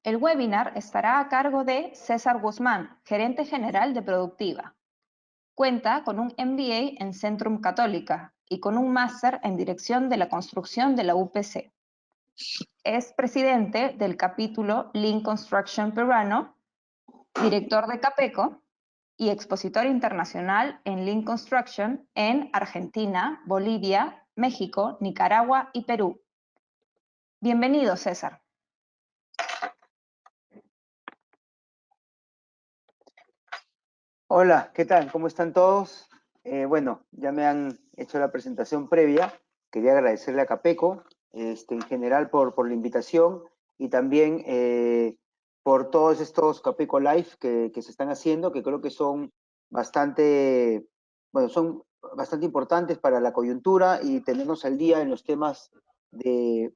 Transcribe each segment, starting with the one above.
El webinar estará a cargo de César Guzmán, gerente general de Productiva. Cuenta con un MBA en Centrum Católica y con un máster en Dirección de la Construcción de la UPC. Es presidente del capítulo Lean Construction peruano, director de Capeco y expositor internacional en Lean Construction en Argentina, Bolivia, México, Nicaragua y Perú. Bienvenido, César. Hola, ¿qué tal? ¿Cómo están todos? Bueno, ya me han hecho la presentación previa. Quería agradecerle a Capeco, en general por la invitación y también por todos estos Capeco Live que se están haciendo, que creo que son bastante, bueno, son bastante importantes para la coyuntura y tenernos al día en los temas de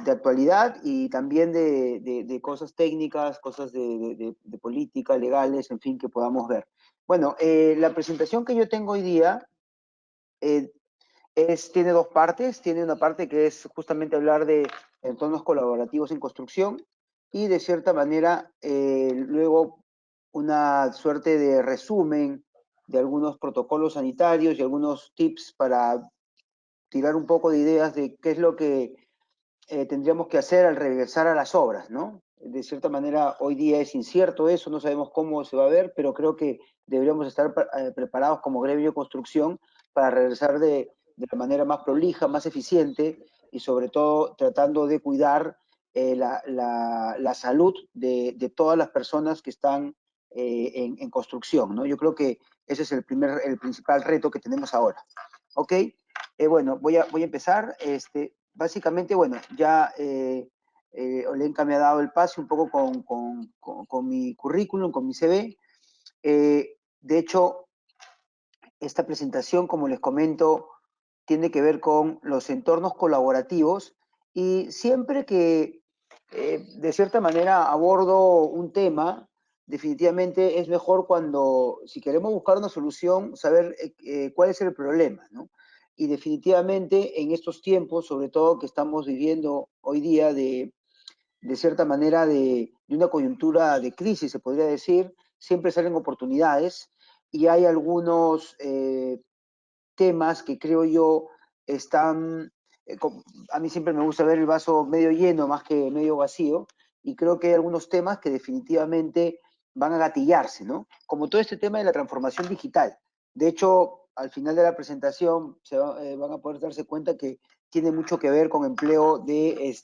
actualidad y también de cosas técnicas, cosas de política, legales, en fin, que podamos ver. Bueno, la presentación que yo tengo hoy día tiene dos partes. Tiene una parte que es justamente hablar de entornos colaborativos en construcción y de cierta manera luego una suerte de resumen de algunos protocolos sanitarios y algunos tips para tirar un poco de ideas de qué es lo que tendríamos que hacer al regresar a las obras, ¿no? De cierta manera, hoy día es incierto eso, no sabemos cómo se va a ver, pero creo que deberíamos estar preparados como gremio de construcción para regresar de la manera más prolija, más eficiente y sobre todo tratando de cuidar la salud de todas las personas que están en construcción, ¿no? Yo creo que ese es el principal reto que tenemos ahora. ¿Ok? Bueno, voy a empezar. Básicamente, bueno, ya Olenka me ha dado el pase un poco con mi currículum, con mi CV. De hecho, esta presentación, como les comento, tiene que ver con los entornos colaborativos y siempre que de cierta manera abordo un tema, definitivamente es mejor cuando, si queremos buscar una solución, saber cuál es el problema, ¿no? Y definitivamente en estos tiempos, sobre todo que estamos viviendo hoy día de cierta manera de una coyuntura de crisis, se podría decir, siempre salen oportunidades y hay algunos temas que creo yo están, a mí siempre me gusta ver el vaso medio lleno más que medio vacío, y creo que hay algunos temas que definitivamente van a gatillarse, ¿no? Como todo este tema de la transformación digital. De hecho, al final de la presentación van a poder darse cuenta que tiene mucho que ver con empleo de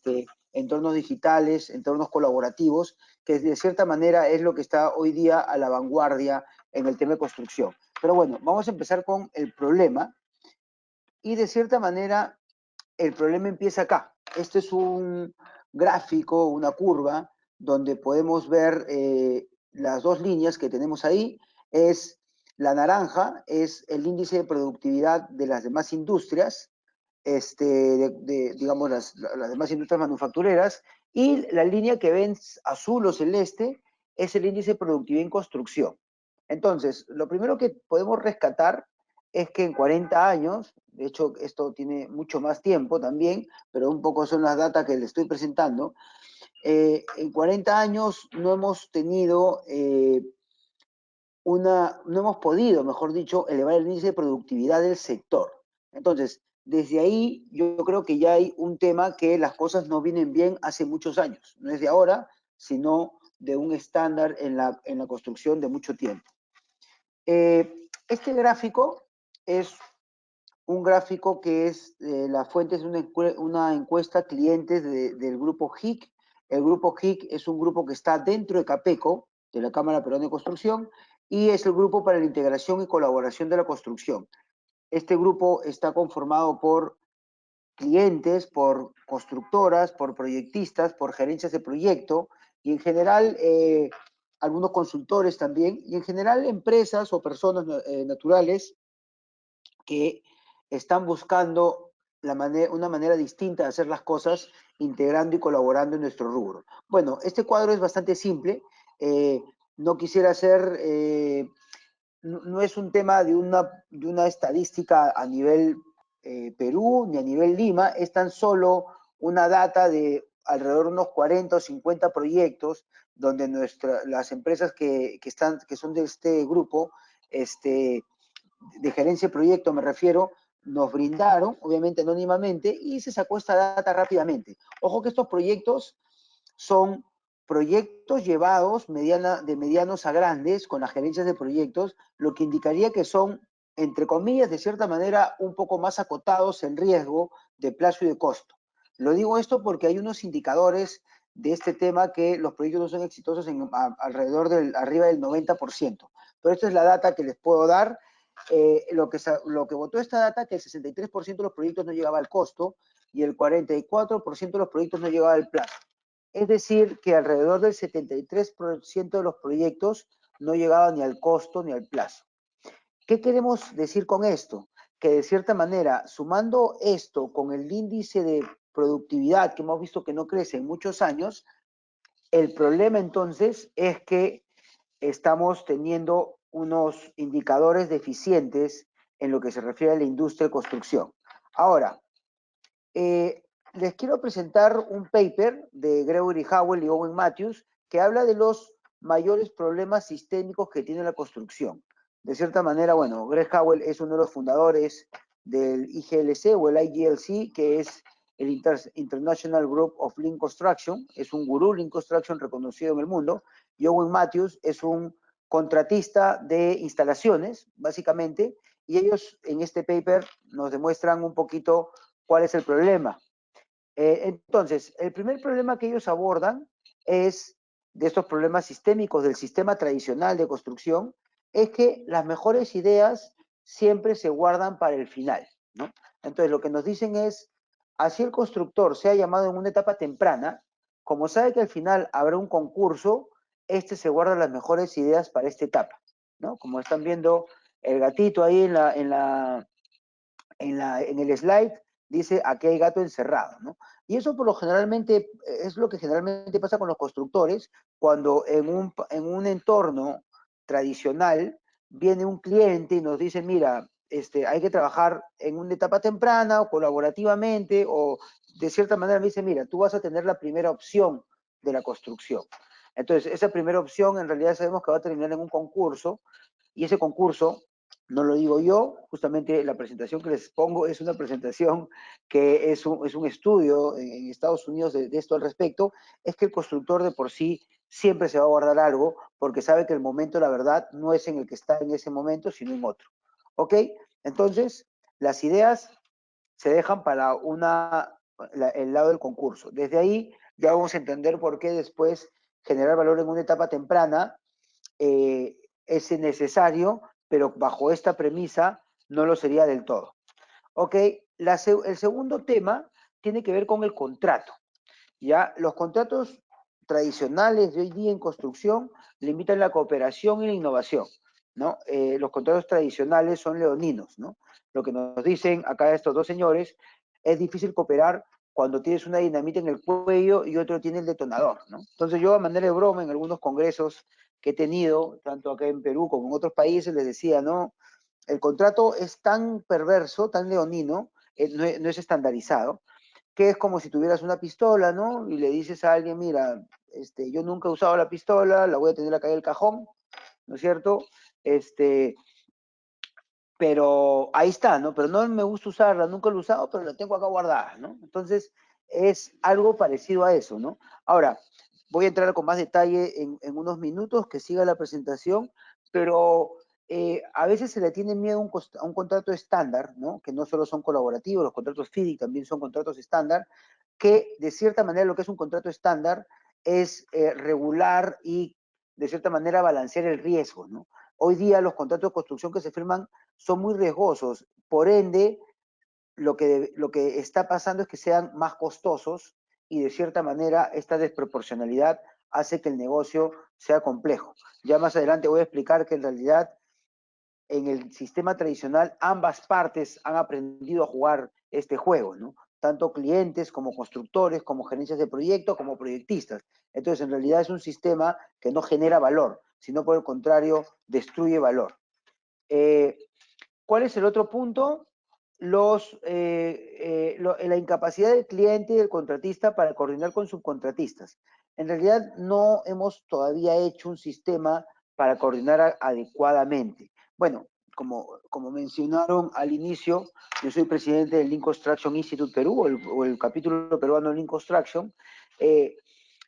entornos digitales, entornos colaborativos, que de cierta manera es lo que está hoy día a la vanguardia en el tema de construcción. Pero bueno, vamos a empezar con el problema y de cierta manera el problema empieza acá. Este es un gráfico, una curva, donde podemos ver las dos líneas que tenemos ahí. Es la naranja, es el índice de productividad de las demás industrias, digamos las demás industrias manufactureras, y la línea que ven azul o celeste es el índice de productividad en construcción. Entonces, lo primero que podemos rescatar es que en 40 años, de hecho esto tiene mucho más tiempo también, pero un poco son las datas que les estoy presentando, en 40 años no hemos tenido no hemos podido, mejor dicho, elevar el índice de productividad del sector. Entonces, desde ahí yo creo que ya hay un tema que las cosas no vienen bien hace muchos años. No es de ahora, sino de un estándar en la construcción de mucho tiempo. Este gráfico es un gráfico que es, la fuente es una encuesta clientes del grupo HIC. El grupo HIC es un grupo que está dentro de Capeco, de la Cámara Peruana de Construcción, y es el grupo para la integración y colaboración de la construcción. Este grupo está conformado por clientes, por constructoras, por proyectistas, por gerencias de proyecto, y en general algunos consultores también, y en general empresas o personas naturales que están buscando una manera distinta de hacer las cosas, integrando y colaborando en nuestro rubro. Bueno, este cuadro es bastante simple. No quisiera hacer, no es un tema de una estadística a nivel Perú ni a nivel Lima, es tan solo una data de alrededor de unos 40 o 50 proyectos donde las empresas que son de este grupo, de gerencia de proyecto me refiero, nos brindaron, obviamente anónimamente, y se sacó esta data rápidamente. Ojo que estos proyectos son proyectos llevados de medianos a grandes con las gerencias de proyectos, lo que indicaría que son, entre comillas, de cierta manera, un poco más acotados en riesgo de plazo y de costo. Lo digo esto porque hay unos indicadores de este tema que los proyectos no son exitosos alrededor arriba del 90%. Pero esta es la data que les puedo dar. Lo que votó esta data, que el 63% de los proyectos no llegaba al costo y el 44% de los proyectos no llegaba al plazo. Es decir, que alrededor del 73% de los proyectos no llegaban ni al costo ni al plazo. ¿Qué queremos decir con esto? Que de cierta manera, sumando esto con el índice de productividad que hemos visto que no crece en muchos años, el problema entonces es que estamos teniendo unos indicadores deficientes en lo que se refiere a la industria de construcción. Ahora, les quiero presentar un paper de Gregory Howell y Owen Matthews que habla de los mayores problemas sistémicos que tiene la construcción. De cierta manera, bueno, Greg Howell es uno de los fundadores del IGLC o el IGLC, que es el International Group of Lean Construction, es un gurú Lean Construction reconocido en el mundo, y Owen Matthews es un contratista de instalaciones, básicamente, y ellos en este paper nos demuestran un poquito cuál es el problema. Entonces, el primer problema que ellos abordan es de estos problemas sistémicos del sistema tradicional de construcción, es que las mejores ideas siempre se guardan para el final, ¿no? Entonces, lo que nos dicen es, así el constructor sea llamado en una etapa temprana, como sabe que al final habrá un concurso, se guarda las mejores ideas para esta etapa, ¿no? Como están viendo el gatito ahí en el slide, dice aquí hay gato encerrado, ¿no? Y eso por lo generalmente es lo que generalmente pasa con los constructores cuando en un entorno tradicional viene un cliente y nos dice, mira, hay que trabajar en una etapa temprana o colaborativamente o de cierta manera me dice, mira, tú vas a tener la primera opción de la construcción. Entonces, esa primera opción en realidad sabemos que va a terminar en un concurso y ese concurso no lo digo yo, justamente la presentación que les pongo es una presentación que es un estudio en Estados Unidos de esto al respecto, es que el constructor de por sí siempre se va a guardar algo porque sabe que el momento, la verdad, no es en el que está en ese momento, sino en otro. ¿Ok? Entonces, las ideas se dejan para el lado del concurso. Desde ahí ya vamos a entender por qué después generar valor en una etapa temprana es necesario, pero bajo esta premisa no lo sería del todo. Ok, el segundo tema tiene que ver con el contrato. ¿Ya? Los contratos tradicionales de hoy día en construcción limitan la cooperación y la innovación, ¿no? Los contratos tradicionales son leoninos, ¿no? Lo que nos dicen acá estos dos señores, es difícil cooperar cuando tienes una dinamita en el cuello y otro tiene el detonador, ¿no? Entonces yo a manera de broma en algunos congresos que he tenido, tanto acá en Perú como en otros países, les decía, ¿no? El contrato es tan perverso, tan leonino, no es estandarizado, que es como si tuvieras una pistola, ¿no? Y le dices a alguien, mira, yo nunca he usado la pistola, la voy a tener acá en el cajón, ¿no es cierto? Pero ahí está, ¿no? Pero no me gusta usarla, nunca la he usado, pero la tengo acá guardada, ¿no? Entonces, es algo parecido a eso, ¿no? Ahora, voy a entrar con más detalle en unos minutos, que siga la presentación, pero a veces se le tiene miedo a un contrato estándar, ¿no? Que no solo son colaborativos, los contratos FIDIC también son contratos estándar, que de cierta manera lo que es un contrato estándar es regular y de cierta manera balancear el riesgo, ¿no? Hoy día los contratos de construcción que se firman son muy riesgosos, por ende, lo que está pasando es que sean más costosos y de cierta manera esta desproporcionalidad hace que el negocio sea complejo. Ya más adelante voy a explicar que en realidad en el sistema tradicional ambas partes han aprendido a jugar este juego, ¿no? Tanto clientes como constructores, como gerencias de proyecto, como proyectistas. Entonces, en realidad es un sistema que no genera valor, sino por el contrario, destruye valor. ¿Cuál es el otro punto? Los la incapacidad del cliente y del contratista para coordinar con subcontratistas. En realidad no hemos todavía hecho un sistema para coordinar adecuadamente. Bueno, como mencionaron al inicio, yo soy presidente del Lean Construction Institute Perú, o el capítulo peruano de Lean Construction.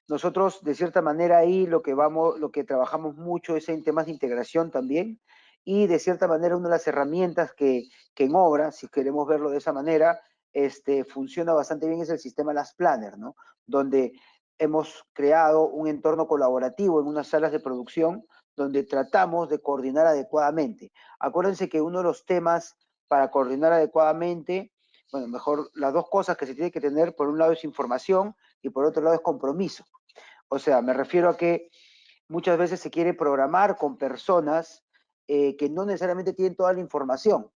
Nosotros, de cierta manera, ahí lo que trabajamos mucho es en temas de integración también, y de cierta manera una de las herramientas que en obra, si queremos verlo de esa manera, funciona bastante bien es el sistema Las Planner, ¿no? Donde hemos creado un entorno colaborativo en unas salas de producción donde tratamos de coordinar adecuadamente. Acuérdense que uno de los temas para coordinar adecuadamente, bueno, mejor las dos cosas que se tiene que tener, por un lado es información y por otro lado es compromiso. O sea, me refiero a que muchas veces se quiere programar con personas que no necesariamente tienen toda la información.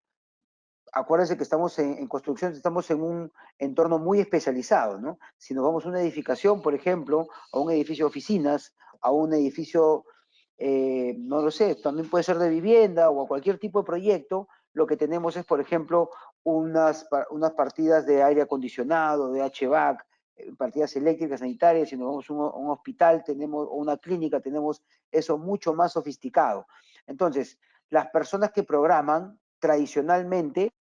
Acuérdense que estamos en construcción, estamos en un entorno muy especializado, ¿no? Si nos vamos a una edificación, por ejemplo, a un edificio de oficinas, a un edificio, no lo sé, también puede ser de vivienda o a cualquier tipo de proyecto, lo que tenemos es, por ejemplo, unas partidas de aire acondicionado, de HVAC, partidas eléctricas, sanitarias. Si nos vamos a un hospital, tenemos, o una clínica, tenemos eso mucho más sofisticado. Entonces, las personas que programan tradicionalmente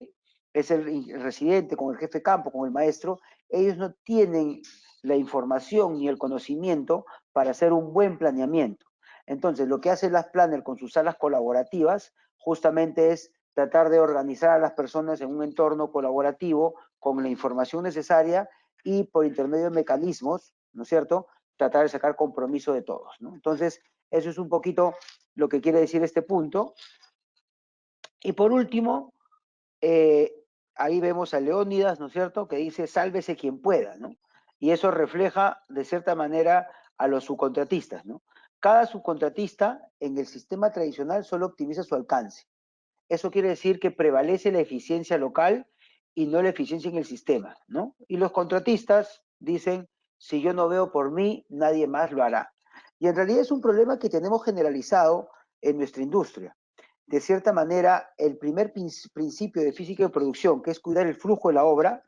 es el residente con el jefe de campo, con el maestro. Ellos no tienen la información ni el conocimiento para hacer un buen planeamiento. Entonces, lo que hacen las planners con sus salas colaborativas justamente es tratar de organizar a las personas en un entorno colaborativo con la información necesaria y por intermedio de mecanismos, ¿no es cierto?, tratar de sacar compromiso de todos, ¿no? Entonces, eso es un poquito lo que quiere decir este punto. Y por último, ahí vemos a Leónidas, ¿no es cierto?, que dice, sálvese quien pueda, ¿no? Y eso refleja, de cierta manera, a los subcontratistas, ¿no? Cada subcontratista en el sistema tradicional solo optimiza su alcance. Eso quiere decir que prevalece la eficiencia local y no la eficiencia en el sistema, ¿no? Y los contratistas dicen, si yo no veo por mí, nadie más lo hará. Y en realidad es un problema que tenemos generalizado en nuestra industria. De cierta manera, el primer principio de física de producción, que es cuidar el flujo de la obra,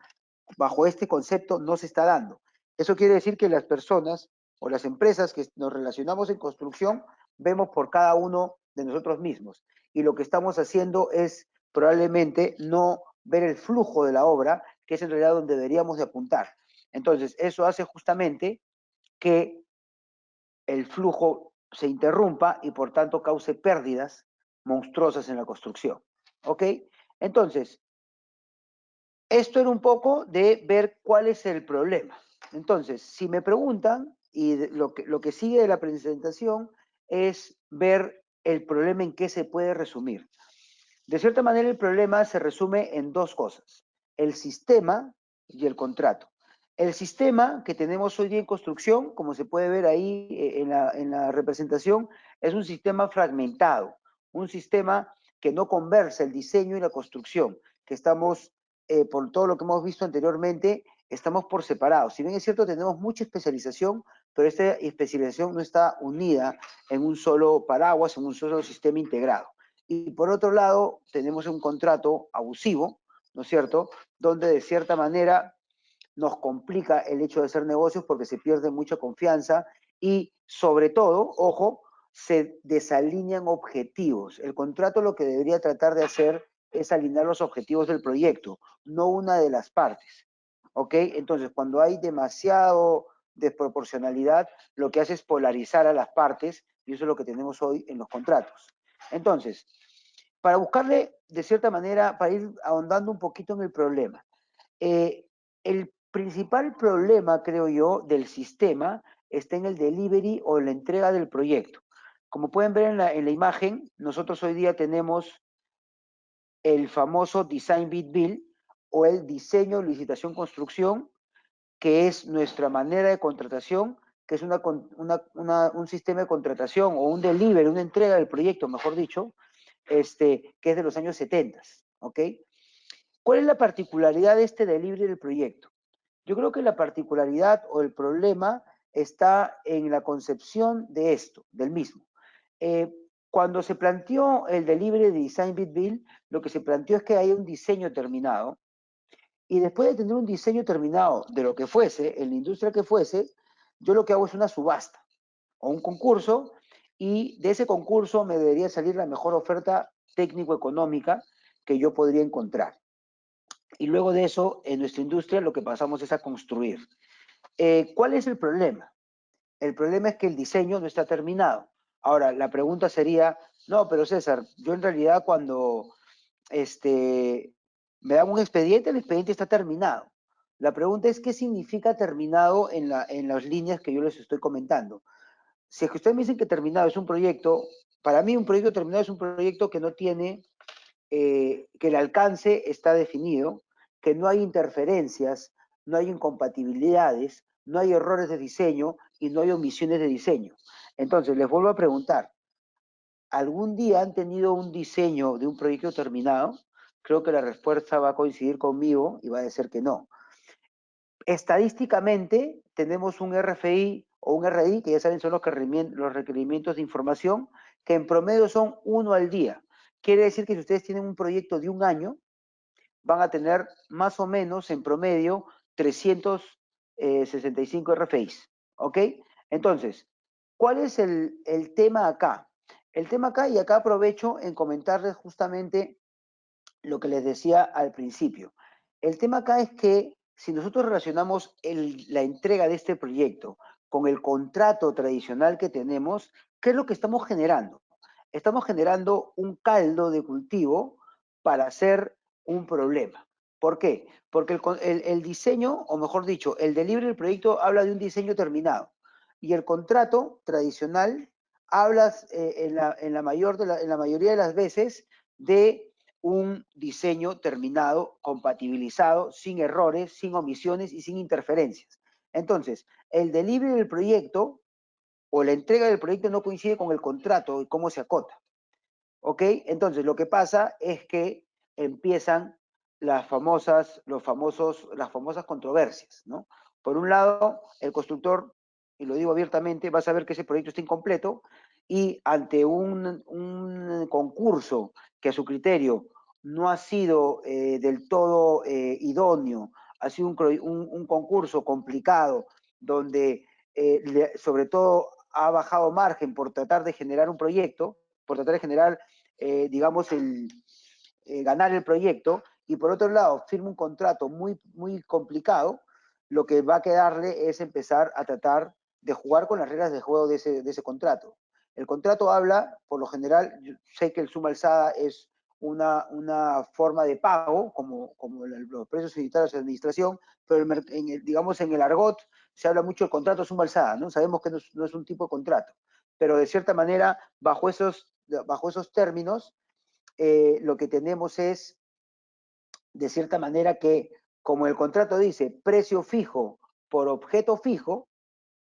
bajo este concepto no se está dando. Eso quiere decir que las personas o las empresas que nos relacionamos en construcción vemos por cada uno de nosotros mismos. Y lo que estamos haciendo es probablemente no ver el flujo de la obra, que es en realidad donde deberíamos de apuntar. Entonces, eso hace justamente que el flujo se interrumpa y por tanto cause pérdidas monstruosas en la construcción. ¿Ok? Entonces, esto era un poco de ver cuál es el problema. Entonces, si me preguntan, y lo que sigue de la presentación es ver el problema en qué se puede resumir. De cierta manera, el problema se resume en dos cosas: el sistema y el contrato. El sistema que tenemos hoy día en construcción, como se puede ver ahí en la representación, es un sistema fragmentado, un sistema que no conversa el diseño y la construcción, que estamos, por todo lo que hemos visto anteriormente, estamos por separado. Si bien es cierto, tenemos mucha especialización, pero esta especialización no está unida en un solo paraguas, en un solo sistema integrado. Y por otro lado, tenemos un contrato abusivo, ¿no es cierto?, donde de cierta manera nos complica el hecho de hacer negocios porque se pierde mucha confianza y sobre todo, ojo, se desalinean objetivos. El contrato lo que debería tratar de hacer es alinear los objetivos del proyecto, no una de las partes. ¿Ok? Entonces, cuando hay demasiado desproporcionalidad, lo que hace es polarizar a las partes, y eso es lo que tenemos hoy en los contratos. Entonces, para buscarle, de cierta manera, para ir ahondando un poquito en el problema, el principal problema, creo yo, del sistema está en el delivery o la entrega del proyecto. Como pueden ver en la imagen, nosotros hoy día tenemos el famoso Design Bid Build, o el diseño, licitación, construcción, que es nuestra manera de contratación, que es un sistema de contratación o un delivery, una entrega del proyecto, mejor dicho, que es de los años 70, ¿ok? ¿Cuál es la particularidad de este delivery del proyecto? Yo creo que la particularidad o el problema está en la concepción de esto, del mismo. Cuando se planteó el delivery de Design Bid Build, lo que se planteó es que hay un diseño terminado Y después de tener un diseño terminado de lo que fuese, en la industria que fuese, yo lo que hago es una subasta o un concurso, y de ese concurso me debería salir la mejor oferta técnico-económica que yo podría encontrar. Y luego de eso, en nuestra industria lo que pasamos es a construir. ¿Cuál es el problema? El problema es que el diseño no está terminado. Ahora, la pregunta sería, no, pero César, yo en realidad cuando me dan un expediente, el expediente está terminado. La pregunta es, ¿qué significa terminado en las líneas que yo les estoy comentando? Si es que ustedes me dicen que terminado es un proyecto, para mí un proyecto terminado es un proyecto que no tiene, que el alcance está definido, que no hay interferencias, no hay incompatibilidades, no hay errores de diseño y no hay omisiones de diseño. Entonces, les vuelvo a preguntar, ¿algún día han tenido un diseño de un proyecto terminado? Creo que la respuesta va a coincidir conmigo y va a decir que no. Estadísticamente, tenemos un RFI o un RI, que ya saben son los requerimientos de información, que en promedio son 1 al día. Quiere decir que si ustedes tienen un proyecto de un año, van a tener más o menos en promedio 365 RFIs. ¿Ok? Entonces, ¿cuál es el tema acá? El tema acá, y acá aprovecho en comentarles justamente lo que les decía al principio. El tema acá es que si nosotros relacionamos la entrega de este proyecto con el contrato tradicional que tenemos, ¿qué es lo que estamos generando? Estamos generando un caldo de cultivo para hacer un problema. ¿Por qué? Porque el diseño, o mejor dicho, el delivery del proyecto habla de un diseño terminado y el contrato tradicional habla en la mayoría de las veces de un diseño terminado, compatibilizado, sin errores, sin omisiones y sin interferencias. Entonces, el delivery del proyecto o la entrega del proyecto no coincide con el contrato y cómo se acota. ¿Ok? Entonces, lo que pasa es que empiezan las famosas controversias, ¿no? Por un lado, el constructor, y lo digo abiertamente, va a saber que ese proyecto está incompleto y ante un concurso que a su criterio no ha sido del todo idóneo, ha sido un concurso complicado donde sobre todo ha bajado margen por tratar de generar un proyecto, por tratar de generar, digamos, ganar el proyecto, y por otro lado firma un contrato muy, muy complicado, lo que va a quedarle es empezar a tratar de jugar con las reglas de juego de ese contrato. El contrato habla, por lo general, yo sé que el suma alzada es una forma de pago, como los precios unitarios de administración, pero digamos en el argot se habla mucho del contrato suma alzada, ¿no? Sabemos que no es un tipo de contrato, pero de cierta manera, bajo esos términos, lo que tenemos es, de cierta manera, que como el contrato dice precio fijo por objeto fijo,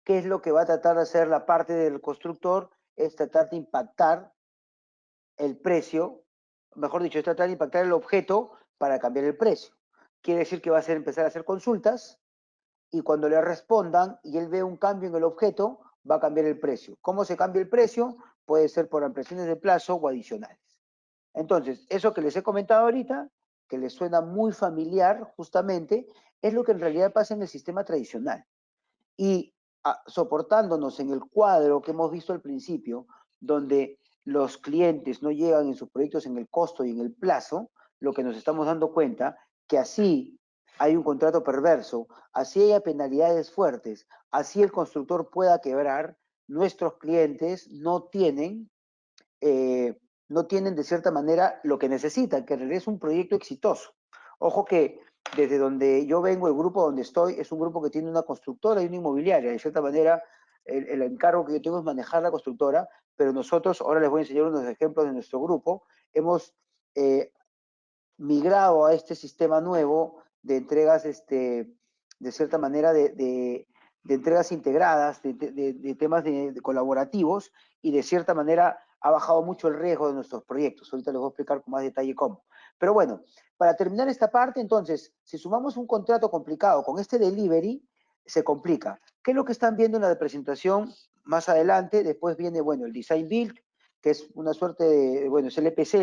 ¿qué es lo que va a tratar de hacer la parte del constructor? Es tratar de impactar el precio, mejor dicho, es tratar de impactar el objeto para cambiar el precio. Quiere decir que va a empezar a hacer consultas y cuando le respondan y él ve un cambio en el objeto, va a cambiar el precio. ¿Cómo se cambia el precio? Puede ser por ampliaciones de plazo o adicionales. Entonces, eso que les he comentado ahorita, que les suena muy familiar justamente, es lo que en realidad pasa en el sistema tradicional. Y soportándonos en el cuadro que hemos visto al principio, donde los clientes no llegan en sus proyectos en el costo y en el plazo, lo que nos estamos dando cuenta que así hay un contrato perverso, así haya penalidades fuertes, así el constructor pueda quebrar, nuestros clientes no tienen de cierta manera lo que necesitan, que en realidad es un proyecto exitoso. Ojo que desde donde yo vengo, el grupo donde estoy, es un grupo que tiene una constructora y una inmobiliaria. De cierta manera, el encargo que yo tengo es manejar la constructora, pero nosotros, ahora les voy a enseñar unos ejemplos de nuestro grupo, hemos migrado a este sistema nuevo de entregas, de cierta manera, de entregas integradas, de temas de colaborativos, y de cierta manera ha bajado mucho el riesgo de nuestros proyectos. Ahorita les voy a explicar con más detalle cómo. Pero bueno, para terminar esta parte, entonces, si sumamos un contrato complicado con este delivery, se complica. ¿Qué es lo que están viendo en la presentación más adelante? Después viene, bueno, el design build, que es una suerte de, bueno, es el EPC,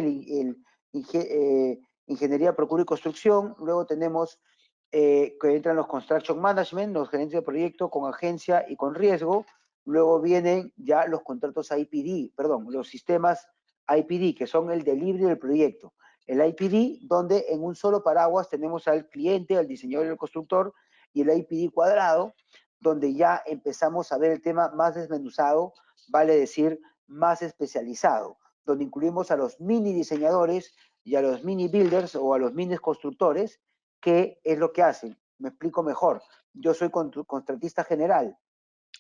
Ingeniería, Procura y Construcción. Luego tenemos que entran los Construction Management, los gerentes de proyecto con agencia y con riesgo. Luego vienen ya los contratos IPD, perdón, los sistemas IPD, que son el delivery del proyecto. El IPD, donde en un solo paraguas tenemos al cliente, al diseñador y al constructor, y el IPD cuadrado, donde ya empezamos a ver el tema más desmenuzado, vale decir, más especializado, donde incluimos a los mini diseñadores y a los mini builders o a los mini constructores, que es lo que hacen. Me explico mejor. Yo soy contratista general.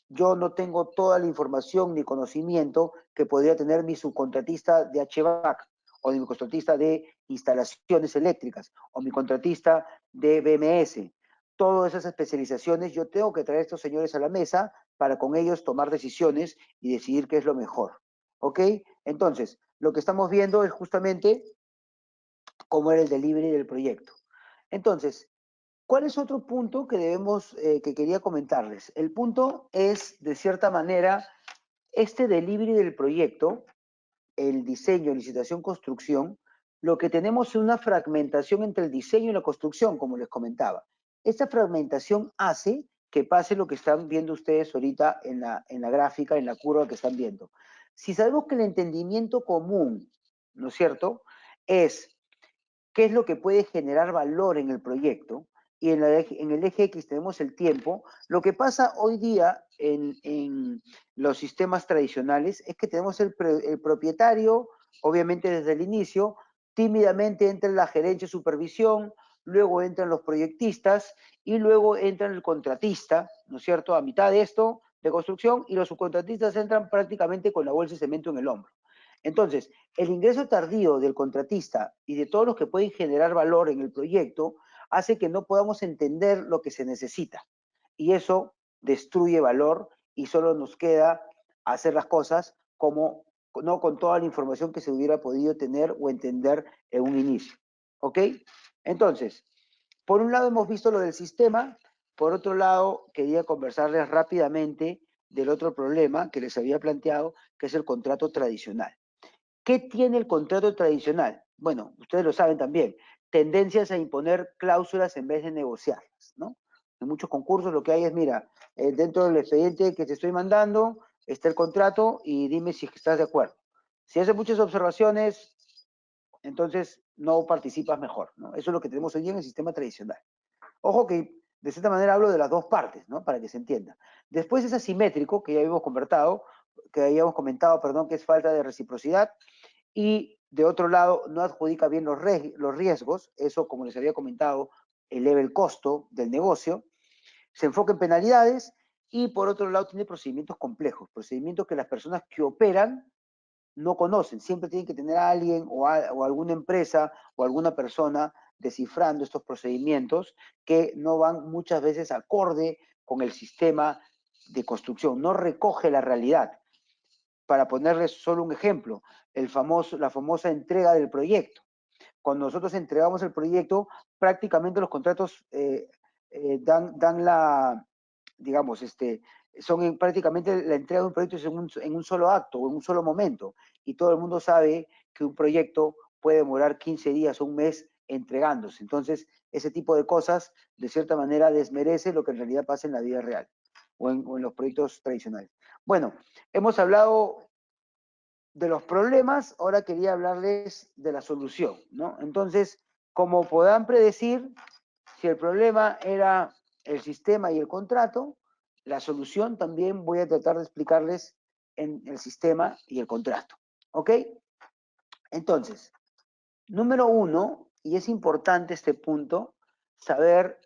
Yo no tengo toda la información ni conocimiento que podría tener mi subcontratista de HVAC o mi contratista de instalaciones eléctricas o mi contratista de BMS. Todas esas especializaciones yo tengo que traer a estos señores a la mesa para con ellos tomar decisiones y decidir qué es lo mejor. ¿Ok? Entonces, lo que estamos viendo es justamente cómo era el delivery del proyecto. Entonces, ¿cuál es otro punto que que quería comentarles? El punto es, de cierta manera, este delivery del proyecto, el diseño, licitación, construcción, lo que tenemos es una fragmentación entre el diseño y la construcción, como les comentaba. Esta fragmentación hace que pase lo que están viendo ustedes ahorita en la gráfica, en la curva que están viendo. Si sabemos que el entendimiento común, ¿no es cierto?, es qué es lo que puede generar valor en el proyecto, y en el eje X tenemos el tiempo. Lo que pasa hoy día en los sistemas tradicionales es que tenemos el propietario, obviamente desde el inicio, tímidamente entra la gerencia y supervisión, luego entran los proyectistas y luego entra el contratista, ¿no es cierto?, a mitad de esto, de construcción, y los subcontratistas entran prácticamente con la bolsa de cemento en el hombro. Entonces, el ingreso tardío del contratista y de todos los que pueden generar valor en el proyecto hace que no podamos entender lo que se necesita. Y eso destruye valor y solo nos queda hacer las cosas como no con toda la información que se hubiera podido tener o entender en un inicio. ¿Ok? Entonces, por un lado hemos visto lo del sistema, por otro lado quería conversarles rápidamente del otro problema que les había planteado, que es el contrato tradicional. ¿Qué tiene el contrato tradicional? Bueno, ustedes lo saben también, tendencias a imponer cláusulas en vez de negociarlas, ¿no? En muchos concursos lo que hay es, mira, dentro del expediente que te estoy mandando está el contrato y dime si estás de acuerdo. Si haces muchas observaciones, entonces no participas mejor, ¿no? Eso es lo que tenemos hoy en el sistema tradicional. Ojo que de cierta manera hablo de las dos partes, ¿no? Para que se entienda. Después es asimétrico, que ya habíamos comentado, perdón, que es falta de reciprocidad, y de otro lado no adjudica bien los riesgos, eso como les había comentado, eleva el costo del negocio, se enfoca en penalidades y por otro lado tiene procedimientos complejos, procedimientos que las personas que operan no conocen, siempre tienen que tener a alguien o alguna empresa o alguna persona descifrando estos procedimientos que no van muchas veces acorde con el sistema de construcción, no recoge la realidad. Para ponerles solo un ejemplo, la famosa entrega del proyecto. Cuando nosotros entregamos el proyecto, prácticamente los contratos dan la, digamos, prácticamente la entrega de un proyecto es en un solo acto o en un solo momento. Y todo el mundo sabe que un proyecto puede demorar 15 días o un mes entregándose. Entonces, ese tipo de cosas, de cierta manera, desmerece lo que en realidad pasa en la vida real o en los proyectos tradicionales. Bueno, hemos hablado de los problemas, ahora quería hablarles de la solución, ¿no? Entonces, como podrán predecir, si el problema era el sistema y el contrato, la solución también voy a tratar de explicarles en el sistema y el contrato, ¿ok? Entonces, número uno, y es importante este punto, saber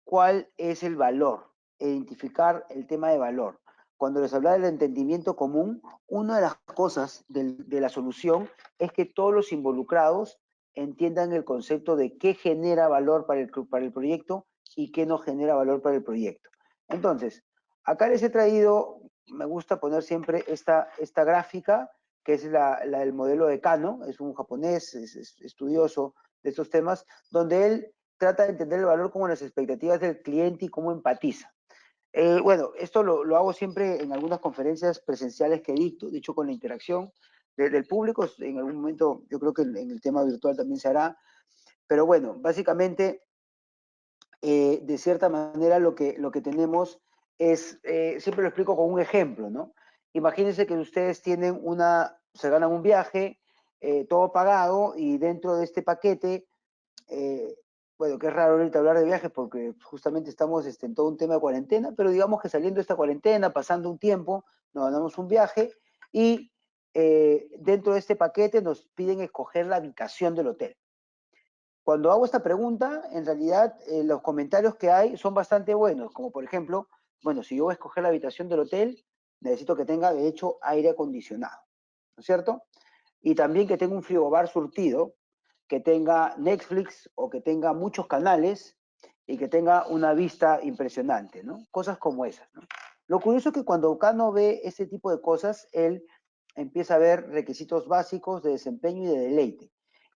cuál es el valor, identificar el tema de valor. Cuando les hablaba del entendimiento común, una de las cosas de la solución es que todos los involucrados entiendan el concepto de qué genera valor para el proyecto y qué no genera valor para el proyecto. Entonces, acá les he traído, me gusta poner siempre esta gráfica, que es el modelo de Kano, es un japonés, es estudioso de estos temas, donde él trata de entender el valor como las expectativas del cliente y cómo empatiza. Bueno, esto lo hago siempre en algunas conferencias presenciales que dicto, de hecho con la interacción del público, en algún momento yo creo que en el tema virtual también se hará, pero bueno, básicamente de cierta manera lo que tenemos es, siempre lo explico con un ejemplo, ¿no? Imagínense que ustedes tienen se ganan un viaje, todo pagado, y dentro de este paquete, eh, bueno, que es raro ahorita hablar de viajes porque justamente estamos en todo un tema de cuarentena, pero digamos que saliendo de esta cuarentena, pasando un tiempo, nos ganamos un viaje y dentro de este paquete nos piden escoger la habitación del hotel. Cuando hago esta pregunta, en realidad los comentarios que hay son bastante buenos, como por ejemplo, bueno, si yo voy a escoger la habitación del hotel, necesito que tenga, de hecho, aire acondicionado, ¿no es cierto? Y también que tenga un frigobar surtido, que tenga Netflix o que tenga muchos canales y que tenga una vista impresionante, ¿no? Cosas como esas, ¿no? Lo curioso es que cuando Cano ve ese tipo de cosas, él empieza a ver requisitos básicos de desempeño y de deleite.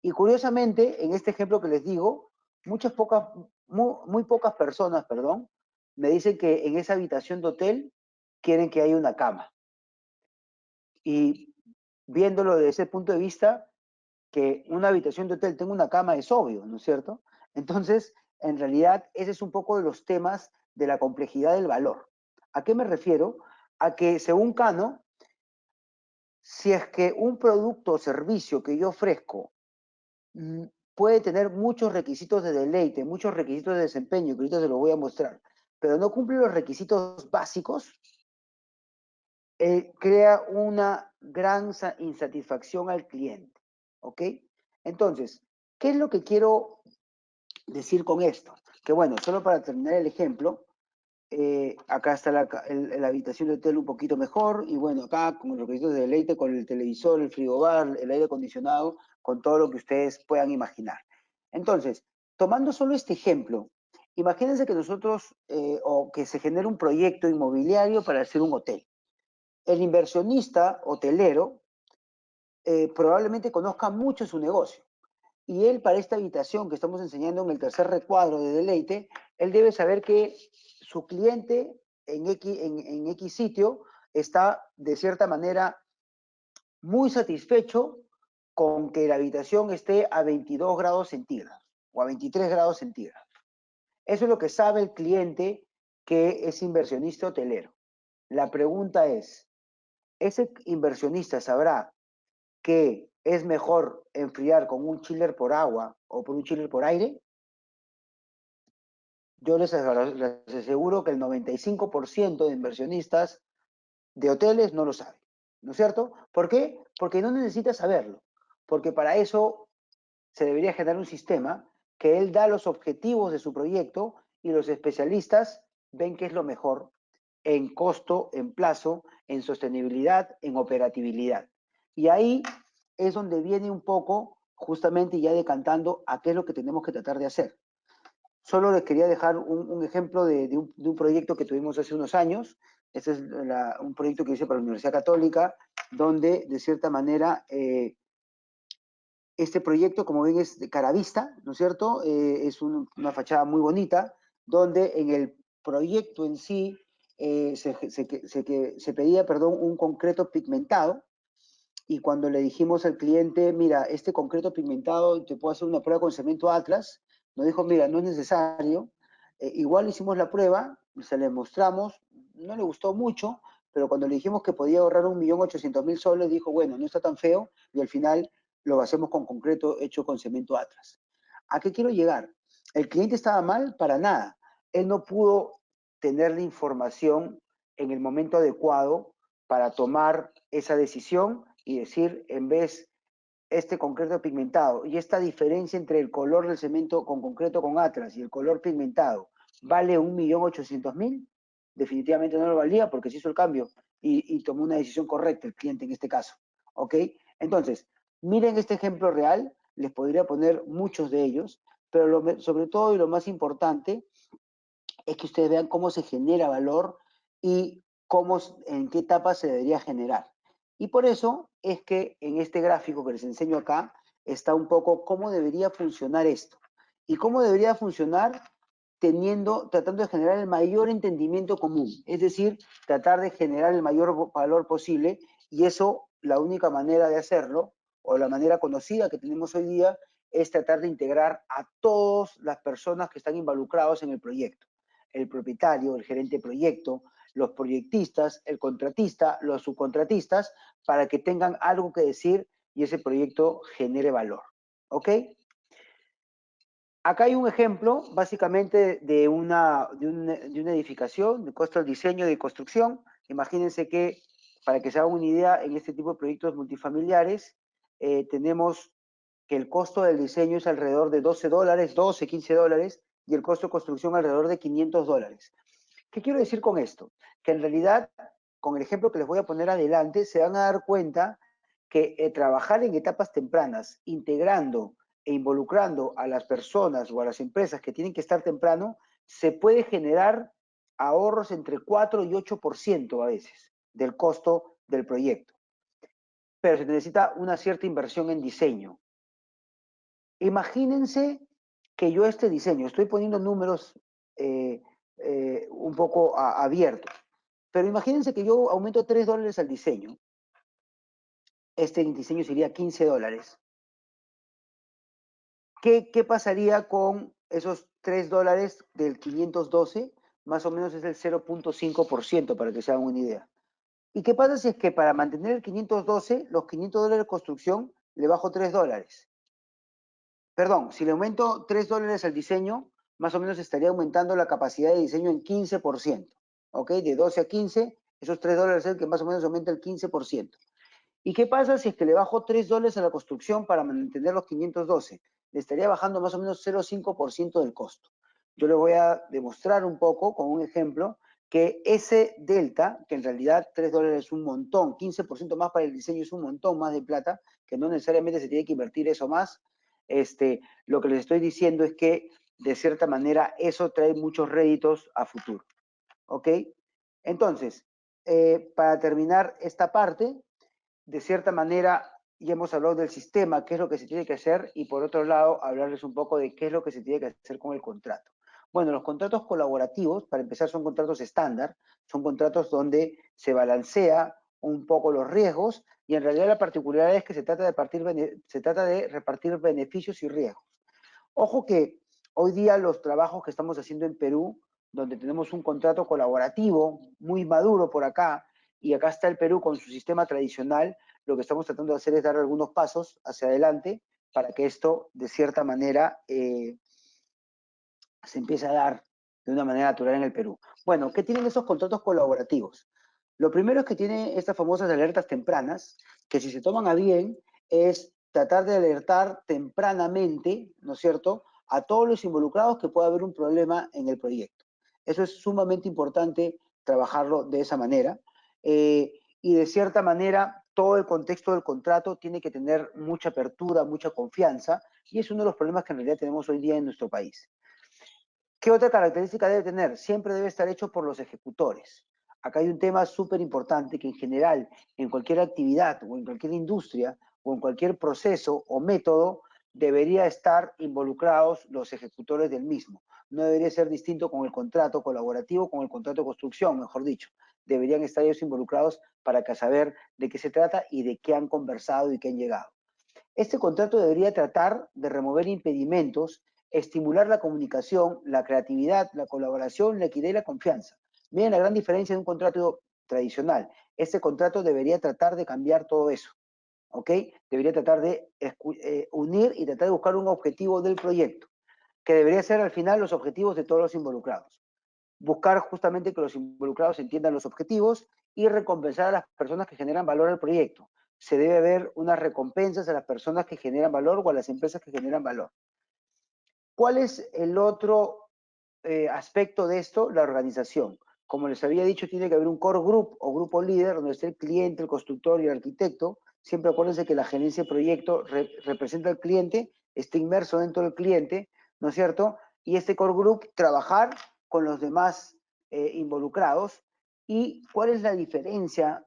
Y curiosamente, en este ejemplo que les digo, muy pocas personas, perdón, me dicen que en esa habitación de hotel quieren que haya una cama. Y viéndolo desde ese punto de vista, que una habitación de hotel tenga una cama es obvio, ¿no es cierto? Entonces, en realidad, ese es un poco de los temas de la complejidad del valor. ¿A qué me refiero? A que, según Cano, si es que un producto o servicio que yo ofrezco puede tener muchos requisitos de deleite, muchos requisitos de desempeño, que ahorita se los voy a mostrar, pero no cumple los requisitos básicos, crea una gran insatisfacción al cliente, ¿ok? Entonces, ¿qué es lo que quiero decir con esto? Que bueno, solo para terminar el ejemplo, acá está la habitación de hotel un poquito mejor, y bueno, acá con los requisitos de deleite, con el televisor, el frigobar, el aire acondicionado, con todo lo que ustedes puedan imaginar. Entonces, tomando solo este ejemplo, imagínense que nosotros, o que se genere un proyecto inmobiliario para hacer un hotel. El inversionista hotelero probablemente conozca mucho su negocio. Y él, para esta habitación que estamos enseñando en el tercer recuadro de deleite, él debe saber que su cliente en X sitio está, de cierta manera, muy satisfecho con que la habitación esté a 22 grados centígrados o a 23 grados centígrados. Eso es lo que sabe el cliente que es inversionista hotelero. La pregunta es, ¿ese inversionista sabrá que es mejor enfriar con un chiller por agua o por un chiller por aire? Yo les aseguro que el 95% de inversionistas de hoteles no lo sabe, ¿no es cierto? ¿Por qué? Porque no necesita saberlo, porque para eso se debería generar un sistema que él da los objetivos de su proyecto y los especialistas ven qué es lo mejor en costo, en plazo, en sostenibilidad, en operatividad. Y ahí es donde viene un poco, justamente ya decantando a qué es lo que tenemos que tratar de hacer. Solo les quería dejar un ejemplo de un proyecto que tuvimos hace unos años. Este es un proyecto que hice para la Universidad Católica, donde de cierta manera este proyecto, como ven, es de cara vista, ¿no es cierto? Es una fachada muy bonita, donde en el proyecto en sí se pedía, perdón, un concreto pigmentado, y cuando le dijimos al cliente, mira, este concreto pigmentado, te puedo hacer una prueba con cemento Atlas, nos dijo, mira, no es necesario. Igual hicimos la prueba, se le mostramos, no le gustó mucho, pero cuando le dijimos que podía ahorrar 1.800.000 soles, dijo, bueno, no está tan feo, y al final lo hacemos con concreto hecho con cemento Atlas. ¿A qué quiero llegar? ¿El cliente estaba mal? Para nada. Él no pudo tener la información en el momento adecuado para tomar esa decisión y decir, en vez este concreto pigmentado y esta diferencia entre el color del cemento con concreto con Atlas y el color pigmentado vale 1.800.000, definitivamente no lo valía porque se hizo el cambio y tomó una decisión correcta el cliente en este caso. ¿Ok? Entonces, miren este ejemplo real, les podría poner muchos de ellos, pero sobre todo y lo más importante es que ustedes vean cómo se genera valor y en qué etapa se debería generar. Y por eso es que en este gráfico que les enseño acá está un poco cómo debería funcionar esto. Y cómo debería funcionar tratando de generar el mayor entendimiento común, es decir, tratar de generar el mayor valor posible, y eso, la única manera de hacerlo, o la manera conocida que tenemos hoy día, es tratar de integrar a todas las personas que están involucrados en el proyecto. El propietario, el gerente de proyecto, los proyectistas, el contratista, los subcontratistas, para que tengan algo que decir y ese proyecto genere valor. ¿Ok? Acá hay un ejemplo, básicamente, de una edificación, de costo del diseño y de construcción. Imagínense que, para que se hagan una idea, en este tipo de proyectos multifamiliares, tenemos que el costo del diseño es alrededor de $12, 12, $15, y el costo de construcción alrededor de $500. ¿Qué quiero decir con esto? Que en realidad, con el ejemplo que les voy a poner adelante, se van a dar cuenta que trabajar en etapas tempranas, integrando e involucrando a las personas o a las empresas que tienen que estar temprano, se puede generar ahorros entre 4 y 8% a veces del costo del proyecto. Pero se necesita una cierta inversión en diseño. Imagínense que yo este diseño, estoy poniendo números un poco abiertos, pero imagínense que yo aumento $3 al diseño. Este diseño sería $15. ¿Qué pasaría con esos $3 del 512? Más o menos es el 0.5%, para que se hagan una idea. ¿Y qué pasa si es que para mantener el 512, los $500 de construcción, le bajo $3? Perdón, si le aumento $3 al diseño, más o menos estaría aumentando la capacidad de diseño en 15%. ¿Ok? De 12 a 15, esos $3 es el que más o menos aumenta el 15%. ¿Y qué pasa si es que le bajo $3 a la construcción para mantener los 512? Le estaría bajando más o menos 0.5% del costo. Yo le voy a demostrar un poco con un ejemplo que ese delta, que en realidad $3 es un montón, 15% más para el diseño es un montón más de plata, que no necesariamente se tiene que invertir eso más. Lo que les estoy diciendo es que de cierta manera eso trae muchos réditos a futuro. ¿Ok? Entonces, para terminar esta parte, de cierta manera ya hemos hablado del sistema, qué es lo que se tiene que hacer, y por otro lado, hablarles un poco de qué es lo que se tiene que hacer con el contrato. Bueno, los contratos colaborativos, para empezar, son contratos estándar, son contratos donde se balancea un poco los riesgos, y en realidad la particularidad es que se trata de repartir beneficios y riesgos. Ojo que hoy día los trabajos que estamos haciendo en Perú, donde tenemos un contrato colaborativo muy maduro por acá, y acá está el Perú con su sistema tradicional, lo que estamos tratando de hacer es dar algunos pasos hacia adelante para que esto, de cierta manera, se empiece a dar de una manera natural en el Perú. Bueno, ¿qué tienen esos contratos colaborativos? Lo primero es que tiene estas famosas alertas tempranas, que si se toman a bien, es tratar de alertar tempranamente, ¿no es cierto?, a todos los involucrados que pueda haber un problema en el proyecto. Eso es sumamente importante trabajarlo de esa manera. Y de cierta manera, todo el contexto del contrato tiene que tener mucha apertura, mucha confianza, y es uno de los problemas que en realidad tenemos hoy día en nuestro país. ¿Qué otra característica debe tener? Siempre debe estar hecho por los ejecutores. Acá hay un tema súper importante que en general, en cualquier actividad o en cualquier industria o en cualquier proceso o método, debería estar involucrados los ejecutores del mismo. No debería ser distinto con el contrato colaborativo, con el contrato de construcción, mejor dicho. Deberían estar ellos involucrados para saber de qué se trata y de qué han conversado y qué han llegado. Este contrato debería tratar de remover impedimentos, estimular la comunicación, la creatividad, la colaboración, la equidad y la confianza. Miren la gran diferencia de un contrato tradicional. Este contrato debería tratar de cambiar todo eso, ¿ok? Debería tratar de unir y tratar de buscar un objetivo del proyecto, que debería ser al final los objetivos de todos los involucrados. Buscar justamente que los involucrados entiendan los objetivos y recompensar a las personas que generan valor al proyecto. Se debe ver unas recompensas a las personas que generan valor o a las empresas que generan valor. ¿Cuál es el otro aspecto de esto? La organización. Como les había dicho, tiene que haber un core group o grupo líder donde esté el cliente, el constructor y el arquitecto. Siempre acuérdense que la gerencia de proyecto representa al cliente, está inmerso dentro del cliente, ¿no es cierto? Y este core group trabajar con los demás involucrados. ¿Y cuál es la diferencia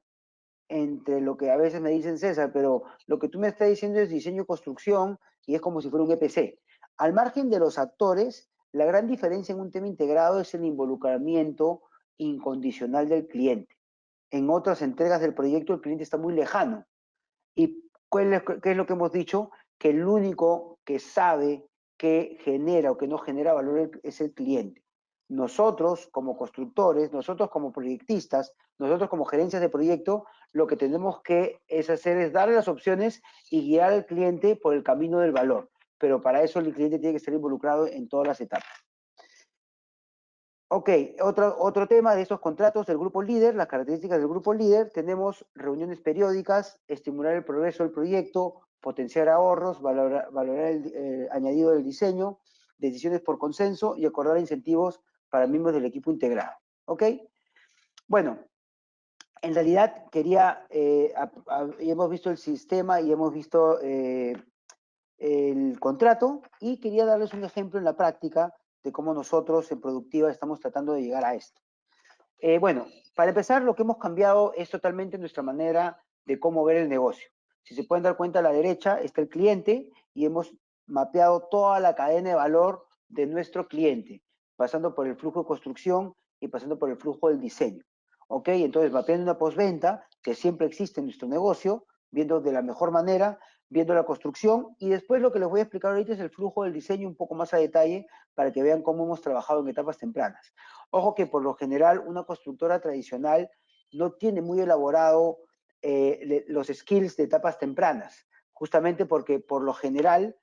entre lo que a veces me dicen, César, pero lo que tú me estás diciendo es diseño y construcción y es como si fuera un EPC? Al margen de los actores, la gran diferencia en un tema integrado es el involucramiento incondicional del cliente. En otras entregas del proyecto el cliente está muy lejano. ¿Y qué es lo que hemos dicho? que el único que sabe que genera o que no genera valor es el cliente. Nosotros como constructores, nosotros como proyectistas, nosotros como gerencias de proyecto, lo que tenemos que hacer es darle las opciones y guiar al cliente por el camino del valor. Pero para eso el cliente tiene que estar involucrado en todas las etapas. Ok, otro tema de estos contratos del grupo líder, las características del grupo líder, tenemos reuniones periódicas, estimular el progreso del proyecto, potenciar ahorros, valorar el añadido del diseño, decisiones por consenso y acordar incentivos para miembros del equipo integrado. ¿Ok? Bueno, en realidad quería, hemos visto el sistema y hemos visto el contrato y quería darles un ejemplo en la práctica de cómo nosotros en Productiva estamos tratando de llegar a esto. Bueno, para empezar, lo que hemos cambiado es totalmente nuestra manera de cómo ver el negocio. Si se pueden dar cuenta, a la derecha está el cliente y hemos mapeado toda la cadena de valor de nuestro cliente, pasando por el flujo de construcción y pasando por el flujo del diseño. ¿Ok? Entonces, mapeando una postventa que siempre existe en nuestro negocio, viendo de la mejor manera, viendo la construcción y después lo que les voy a explicar ahorita es el flujo del diseño un poco más a detalle para que vean cómo hemos trabajado en etapas tempranas. Ojo que por lo general una constructora tradicional no tiene muy elaborado los skills de etapas tempranas, justamente porque por lo general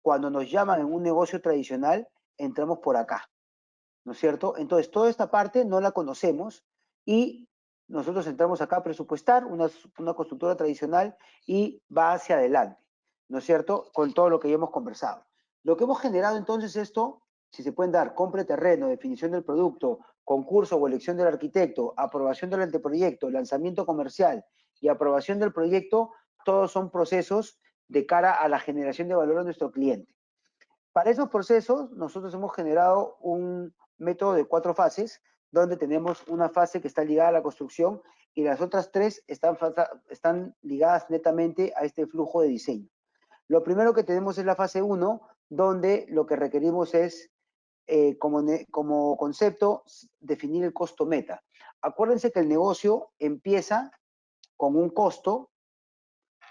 cuando nos llaman en un negocio tradicional entramos por acá, ¿no es cierto? Entonces toda esta parte no la conocemos y nosotros entramos acá a presupuestar una constructora tradicional y va hacia adelante, ¿no es cierto? Con todo lo que ya hemos conversado. Lo que hemos generado entonces esto, si se pueden dar compra de terreno, definición del producto, concurso o elección del arquitecto, aprobación del anteproyecto, lanzamiento comercial y aprobación del proyecto, todos son procesos de cara a la generación de valor a nuestro cliente. Para esos procesos, nosotros hemos generado un método de 4 fases, donde tenemos una fase que está ligada a la construcción y las otras 3 están ligadas netamente a este flujo de diseño. Lo primero que tenemos es la fase 1, donde lo que requerimos es, como concepto, definir el costo meta. Acuérdense que el negocio empieza con un costo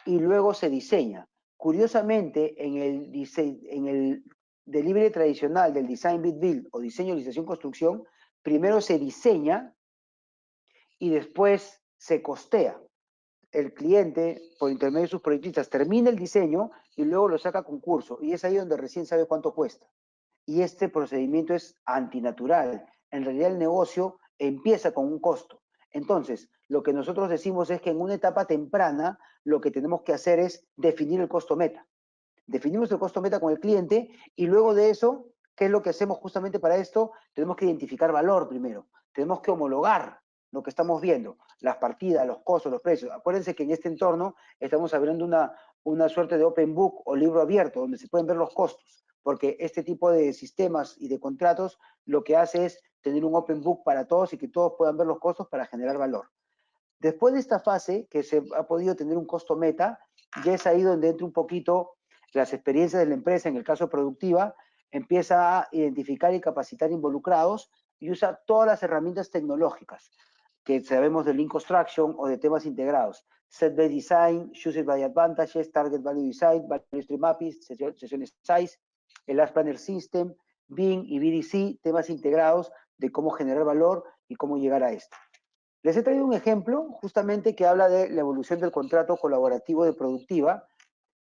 y luego se diseña. Curiosamente, en el delivery tradicional del design bid build o diseño, licitación, construcción, primero se diseña y después se costea. El cliente, por intermedio de sus proyectistas, termina el diseño y luego lo saca a concurso. Y es ahí donde recién sabe cuánto cuesta. Y este procedimiento es antinatural. En realidad el negocio empieza con un costo. Entonces, lo que nosotros decimos es que en una etapa temprana lo que tenemos que hacer es definir el costo meta. Definimos el costo meta con el cliente y luego de eso, ¿qué es lo que hacemos justamente para esto? Tenemos que identificar valor primero. Tenemos que homologar lo que estamos viendo, las partidas, los costos, los precios. Acuérdense que en este entorno estamos abriendo una suerte de open book o libro abierto donde se pueden ver los costos, porque este tipo de sistemas y de contratos lo que hace es tener un open book para todos y que todos puedan ver los costos para generar valor. Después de esta fase, que se ha podido tener un costo meta, ya es ahí donde entra un poquito las experiencias de la empresa, en el caso productiva, empieza a identificar y capacitar involucrados y usa todas las herramientas tecnológicas que sabemos de Lean Construction o de temas integrados. Set by Design, Choose by Advantages, Target Value Design, Value Stream Mapping, sesiones Size, el Last Planner System, BIM y BDC, temas integrados de cómo generar valor y cómo llegar a esto. Les he traído un ejemplo justamente que habla de la evolución del contrato colaborativo de Productiva,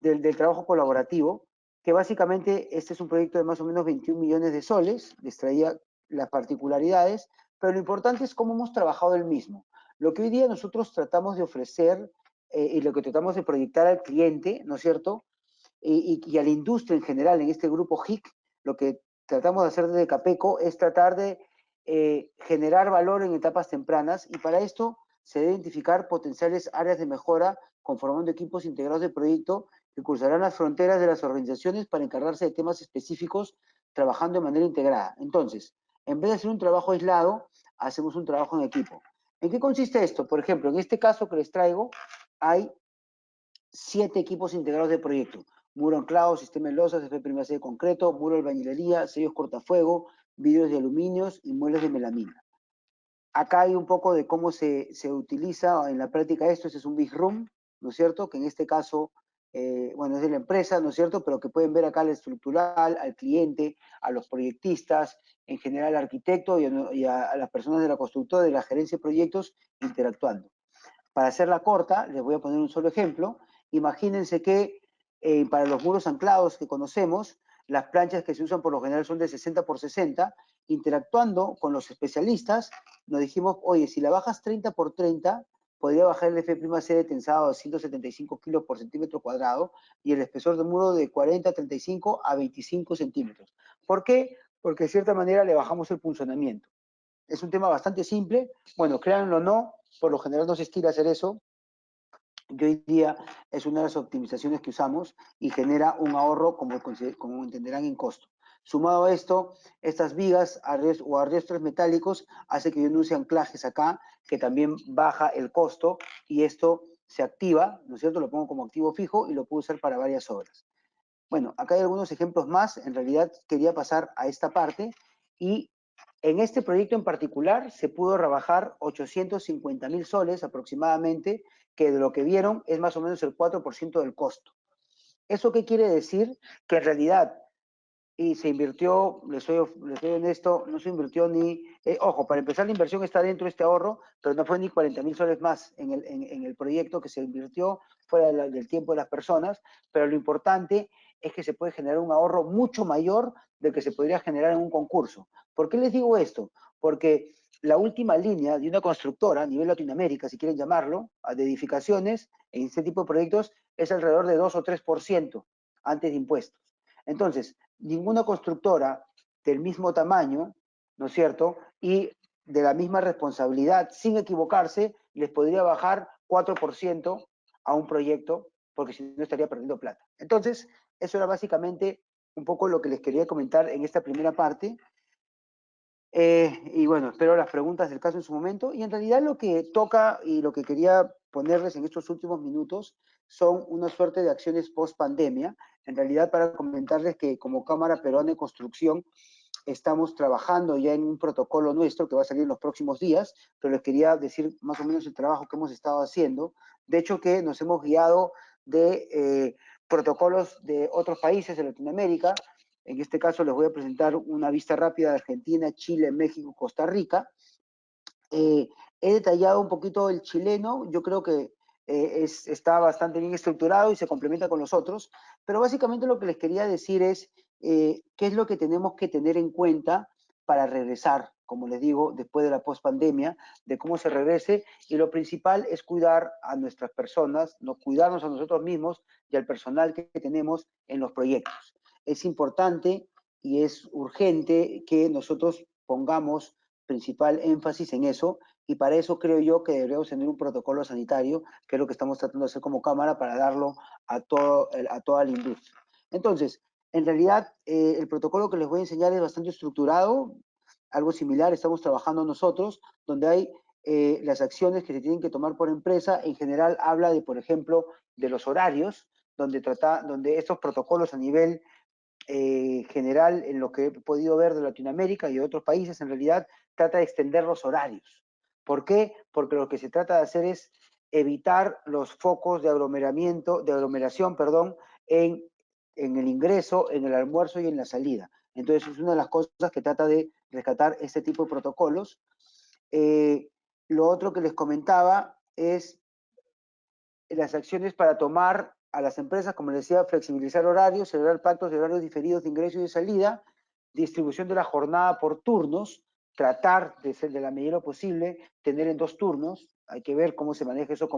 del trabajo colaborativo, que básicamente este es un proyecto de más o menos 21 millones de soles, les traía las particularidades, pero lo importante es cómo hemos trabajado el mismo. Lo que hoy día nosotros tratamos de ofrecer y lo que tratamos de proyectar al cliente, ¿no es cierto? Y a la industria en general, en este grupo HIC, lo que tratamos de hacer desde Capeco es tratar de generar valor en etapas tempranas y para esto se debe identificar potenciales áreas de mejora conformando equipos integrados de proyecto que cruzarán las fronteras de las organizaciones para encargarse de temas específicos trabajando de manera integrada. Entonces, en vez de hacer un trabajo aislado, hacemos un trabajo en equipo. ¿En qué consiste esto? Por ejemplo, en este caso que les traigo, hay 7 equipos integrados de proyecto. Muro anclado, sistema de losas, FPC de concreto, muro de albañilería, sellos cortafuego, vidrios de aluminios y muebles de melamina. Acá hay un poco de cómo se utiliza en la práctica esto. Este es un big room, ¿no es cierto? Que en este caso bueno, es de la empresa, ¿no es cierto?, pero que pueden ver acá al estructural, al cliente, a los proyectistas, en general al arquitecto y a las personas de la constructora, de la gerencia de proyectos, interactuando. Para hacerla corta, les voy a poner un solo ejemplo. Imagínense que para los muros anclados que conocemos, las planchas que se usan por lo general son de 60 por 60. Interactuando con los especialistas, nos dijimos, oye, si la bajas 30 por 30, podría bajar el F'C de tensado a 175 kilos por centímetro cuadrado y el espesor del muro de 40, 35 a 25 centímetros. ¿Por qué? Porque de cierta manera le bajamos el punzonamiento. Es un tema bastante simple. Bueno, créanlo o no, por lo general no se estira hacer eso, y hoy día es una de las optimizaciones que usamos y genera un ahorro, como entenderán, en costo. Sumado a esto, estas vigas o arrestos metálicos hace que yo no use anclajes acá, que también baja el costo, y esto se activa, ¿no es cierto? Lo pongo como activo fijo y lo puedo usar para varias obras. Bueno, acá hay algunos ejemplos más. En realidad quería pasar a esta parte y en este proyecto en particular se pudo rebajar 850.000 soles aproximadamente, que de lo que vieron es más o menos el 4% del costo. ¿Eso qué quiere decir? Que en realidad, y se invirtió, les soy honesto, no se invirtió ni, ojo, para empezar la inversión está dentro de este ahorro, pero no fue ni 40.000 soles más en el proyecto que se invirtió fuera del tiempo de las personas, pero lo importante es que se puede generar un ahorro mucho mayor del que se podría generar en un concurso. ¿Por qué les digo esto? Porque la última línea de una constructora a nivel Latinoamérica, si quieren llamarlo, de edificaciones en este tipo de proyectos, es alrededor de 2 o 3% antes de impuestos. Entonces, ninguna constructora del mismo tamaño, ¿no es cierto?, y de la misma responsabilidad, sin equivocarse, les podría bajar 4% a un proyecto, porque si no estaría perdiendo plata. Entonces, eso era básicamente un poco lo que les quería comentar en esta primera parte. Y bueno, espero las preguntas del caso en su momento. Y en realidad lo que toca y lo que quería ponerles en estos últimos minutos son una suerte de acciones post pandemia. En realidad, para comentarles que como Cámara Peruana de Construcción estamos trabajando ya en un protocolo nuestro que va a salir en los próximos días, pero les quería decir más o menos el trabajo que hemos estado haciendo. De hecho, que nos hemos guiado de protocolos de otros países de Latinoamérica. En este caso les voy a presentar una vista rápida de Argentina, Chile, México, Costa Rica. He detallado un poquito el chileno, yo creo que está bastante bien estructurado y se complementa con los otros, pero básicamente lo que les quería decir es qué es lo que tenemos que tener en cuenta para regresar, como les digo, después de la pospandemia, de cómo se regrese, y lo principal es cuidar a nuestras personas, no cuidarnos a nosotros mismos y al personal que tenemos en los proyectos. Es importante y es urgente que nosotros pongamos principal énfasis en eso, y para eso creo yo que deberíamos tener un protocolo sanitario, que es lo que estamos tratando de hacer como Cámara para darlo a toda la industria. Entonces, en realidad, el protocolo que les voy a enseñar es bastante estructurado, algo similar estamos trabajando nosotros, donde hay las acciones que se tienen que tomar por empresa. En general habla de, por ejemplo, de los horarios, donde estos protocolos a nivel general, en lo que he podido ver de Latinoamérica y de otros países, en realidad trata de extender los horarios. ¿Por qué? Porque lo que se trata de hacer es evitar los focos de aglomeración, perdón, en el ingreso, en el almuerzo y en la salida. Entonces es una de las cosas que trata de rescatar este tipo de protocolos. Lo otro que les comentaba es las acciones para tomar a las empresas, como les decía, flexibilizar horarios, celebrar pactos de horarios diferidos de ingreso y de salida, distribución de la jornada por turnos, tratar de ser de la medida posible, tener en 2 turnos, hay que ver cómo se maneja eso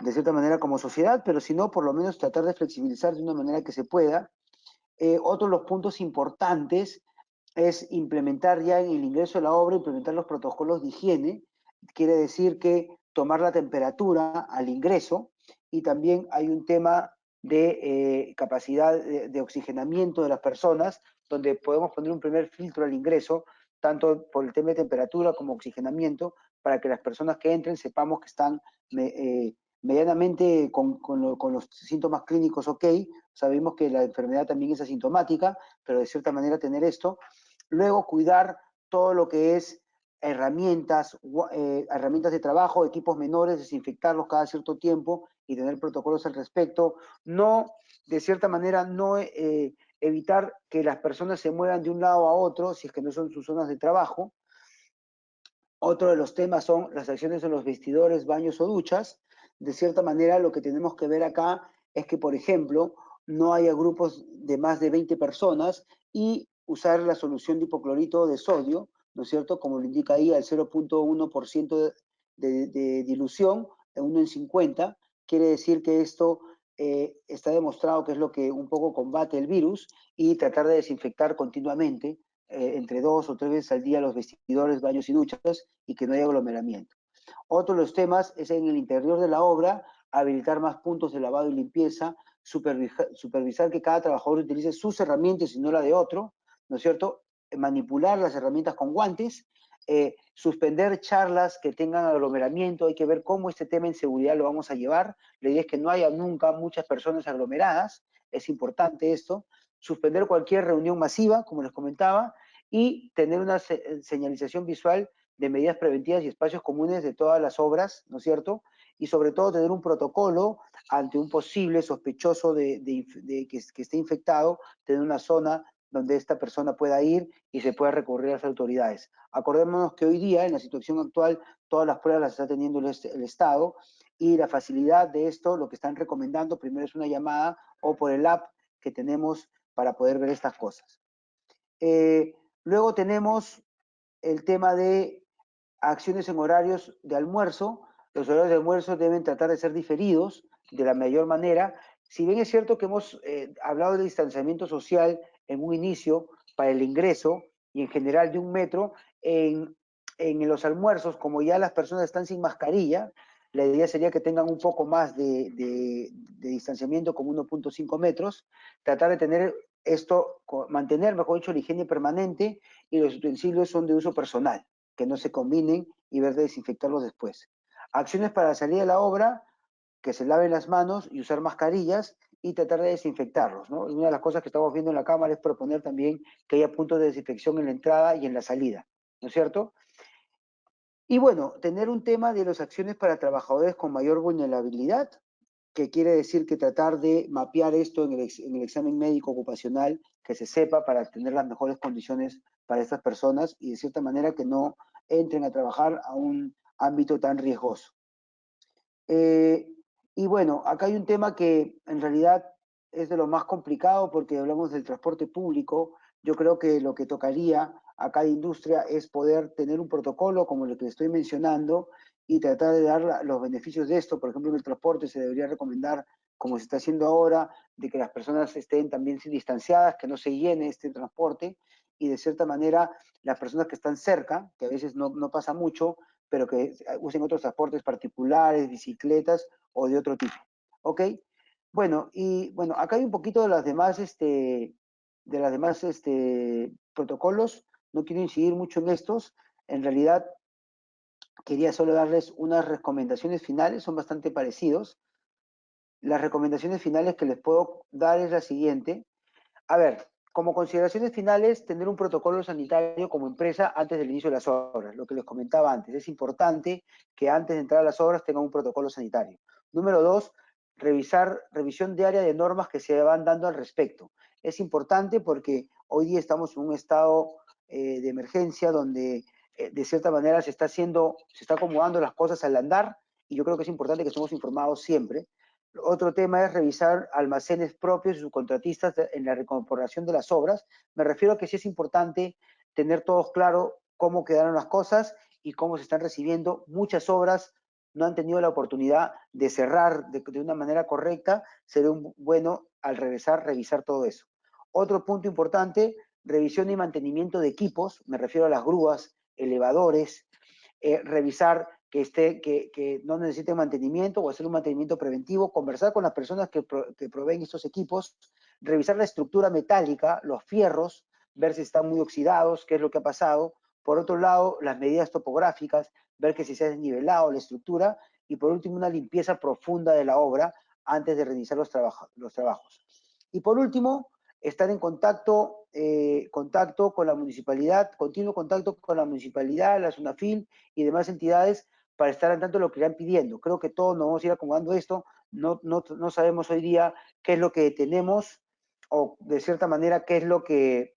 de cierta manera como sociedad, pero si no, por lo menos tratar de flexibilizar de una manera que se pueda. Otro de los puntos importantes es implementar ya en el ingreso de la obra, implementar los protocolos de higiene. Quiere decir que tomar la temperatura al ingreso, y también hay un tema de capacidad de oxigenamiento de las personas, donde podemos poner un primer filtro al ingreso, tanto por el tema de temperatura como oxigenamiento, para que las personas que entren sepamos que están medianamente con los síntomas clínicos ok. Sabemos que la enfermedad también es asintomática, pero de cierta manera tener esto. Luego, cuidar todo lo que es herramientas de trabajo, equipos menores, desinfectarlos cada cierto tiempo y tener protocolos al respecto. No, de cierta manera, no evitar que las personas se muevan de un lado a otro si es que no son sus zonas de trabajo. Otro de los temas son las acciones en los vestidores, baños o duchas. De cierta manera, lo que tenemos que ver acá es que, por ejemplo, no haya grupos de más de 20 personas y usar la solución de hipoclorito de sodio, ¿no es cierto? Como lo indica ahí, al 0,1% de dilución, de 1 en 50. Quiere decir que esto está demostrado que es lo que un poco combate el virus, y tratar de desinfectar continuamente entre 2 o 3 veces al día los vestidores, baños y duchas, y que no haya aglomeramiento. Otro de los temas es en el interior de la obra, habilitar más puntos de lavado y limpieza, supervisar que cada trabajador utilice sus herramientas y no la de otro, ¿no es cierto? Manipular las herramientas con guantes, suspender charlas que tengan aglomeramiento. Hay que ver cómo este tema en seguridad lo vamos a llevar. La idea es que no haya nunca muchas personas aglomeradas, es importante esto. Suspender cualquier reunión masiva, como les comentaba, y tener una señalización visual de medidas preventivas y espacios comunes de todas las obras, ¿no es cierto? Y sobre todo tener un protocolo ante un posible sospechoso que esté infectado, tener una zona donde esta persona pueda ir y se pueda recurrir a las autoridades. Acordémonos que hoy día, en la situación actual, todas las pruebas las está teniendo el Estado, y la facilidad de esto, lo que están recomendando, primero es una llamada o por el app que tenemos para poder ver estas cosas. Luego tenemos el tema de acciones en horarios de almuerzo. Los horarios de almuerzo deben tratar de ser diferidos de la mayor manera. Si bien es cierto que hemos hablado de distanciamiento social en un inicio para el ingreso y en general de 1 metro, en los almuerzos, como ya las personas están sin mascarilla, la idea sería que tengan un poco más de distanciamiento, como 1,5 metros, tratar de tener esto, mantener, mejor dicho, la higiene permanente, y los utensilios son de uso personal, que no se combinen, y ver de desinfectarlos después. Acciones para salir de la obra, que se laven las manos y usar mascarillas y tratar de desinfectarlos, ¿no? Una de las cosas que estamos viendo en la Cámara es proponer también que haya puntos de desinfección en la entrada y en la salida, ¿no es cierto? Y bueno, tener un tema de las acciones para trabajadores con mayor vulnerabilidad, que quiere decir que tratar de mapear esto en el examen médico ocupacional, que se sepa para tener las mejores condiciones para estas personas y de cierta manera que no entren a trabajar a un ámbito tan riesgoso. Y bueno, acá hay un tema que en realidad es de lo más complicado, porque hablamos del transporte público. Yo creo que lo que tocaría a cada industria es poder tener un protocolo como el que estoy mencionando y tratar de dar los beneficios de esto. Por ejemplo, en el transporte se debería recomendar, como se está haciendo ahora, de que las personas estén también distanciadas, que no se llene este transporte, y de cierta manera las personas que están cerca, que a veces no pasa mucho, pero que usen otros transportes particulares, bicicletas o de otro tipo. ¿Ok? Bueno, y bueno, acá hay un poquito de las demás protocolos. No quiero incidir mucho en estos. En realidad, quería solo darles unas recomendaciones finales, son bastante parecidos. Las recomendaciones finales que les puedo dar es la siguiente. A ver, como consideraciones finales, tener un protocolo sanitario como empresa antes del inicio de las obras, lo que les comentaba antes. Es importante que antes de entrar a las obras tengan un protocolo sanitario. Número 2, revisión diaria de normas que se van dando al respecto. Es importante porque hoy día estamos en un estado de emergencia donde de cierta manera se está acomodando las cosas al andar, y yo creo que es importante que estemos informados siempre. Otro tema es revisar almacenes propios y subcontratistas en la recorporación de las obras. Me refiero a que sí es importante tener todos claro cómo quedaron las cosas y cómo se están recibiendo. Muchas obras no han tenido la oportunidad de cerrar de una manera correcta. Sería bueno al regresar revisar todo eso. Otro punto importante, revisión y mantenimiento de equipos. Me refiero a las grúas, elevadores, revisar que no necesiten mantenimiento o hacer un mantenimiento preventivo, conversar con las personas que proveen estos equipos, revisar la estructura metálica, los fierros, ver si están muy oxidados, qué es lo que ha pasado. Por otro lado, las medidas topográficas, ver que si se ha desnivelado la estructura, y por último, una limpieza profunda de la obra antes de reiniciar los trabajos. Y por último, estar en contacto con la municipalidad, continuo contacto con la municipalidad, la SUNAFIL y demás entidades para estar al tanto de lo que irán pidiendo. Creo que todos nos vamos a ir acomodando esto, no sabemos hoy día qué es lo que tenemos o de cierta manera qué es lo que,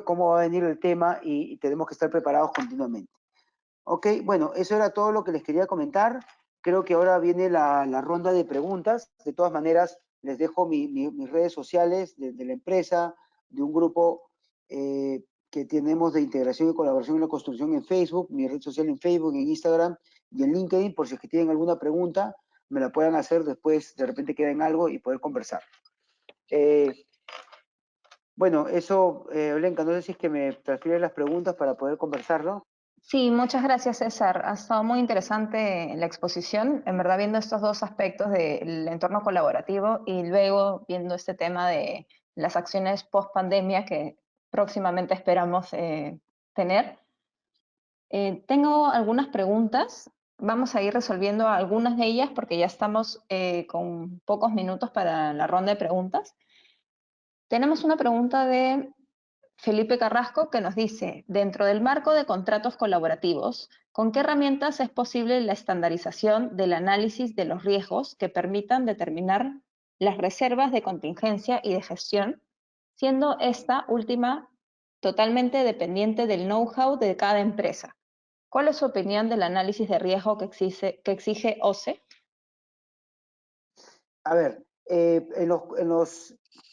cómo va a venir el tema y tenemos que estar preparados continuamente. Ok, bueno, eso era todo lo que les quería comentar. Creo que ahora viene la ronda de preguntas. De todas maneras, les dejo mis redes sociales de la empresa, de un grupo que tenemos de integración y colaboración en la construcción en Facebook, mi red social en Facebook, en Instagram y en LinkedIn, por si es que tienen alguna pregunta, me la puedan hacer después, de repente queden algo y poder conversar. Bueno, eso, Olenka, no sé si es que me transfieren las preguntas para poder conversarlo. Sí, muchas gracias, César. Ha estado muy interesante la exposición, en verdad viendo estos dos aspectos del entorno colaborativo y luego viendo este tema de las acciones post pandemia que próximamente esperamos tener. Tengo algunas preguntas, vamos a ir resolviendo algunas de ellas porque ya estamos con pocos minutos para la ronda de preguntas. Tenemos una pregunta de Felipe Carrasco que nos dice, dentro del marco de contratos colaborativos, ¿con qué herramientas es posible la estandarización del análisis de los riesgos que permitan determinar las reservas de contingencia y de gestión, siendo esta última totalmente dependiente del know-how de cada empresa? ¿Cuál es su opinión del análisis de riesgo que exige OCE? A ver,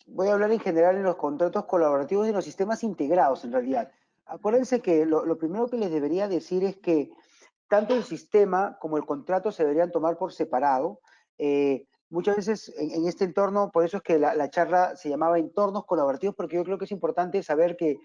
voy a hablar en general en los contratos colaborativos y en los sistemas integrados en realidad. Acuérdense que lo primero que les debería decir es que tanto el sistema como el contrato se deberían tomar por separado. Muchas veces en este entorno, por eso es que la charla se llamaba entornos colaborativos, porque yo creo que es importante saber que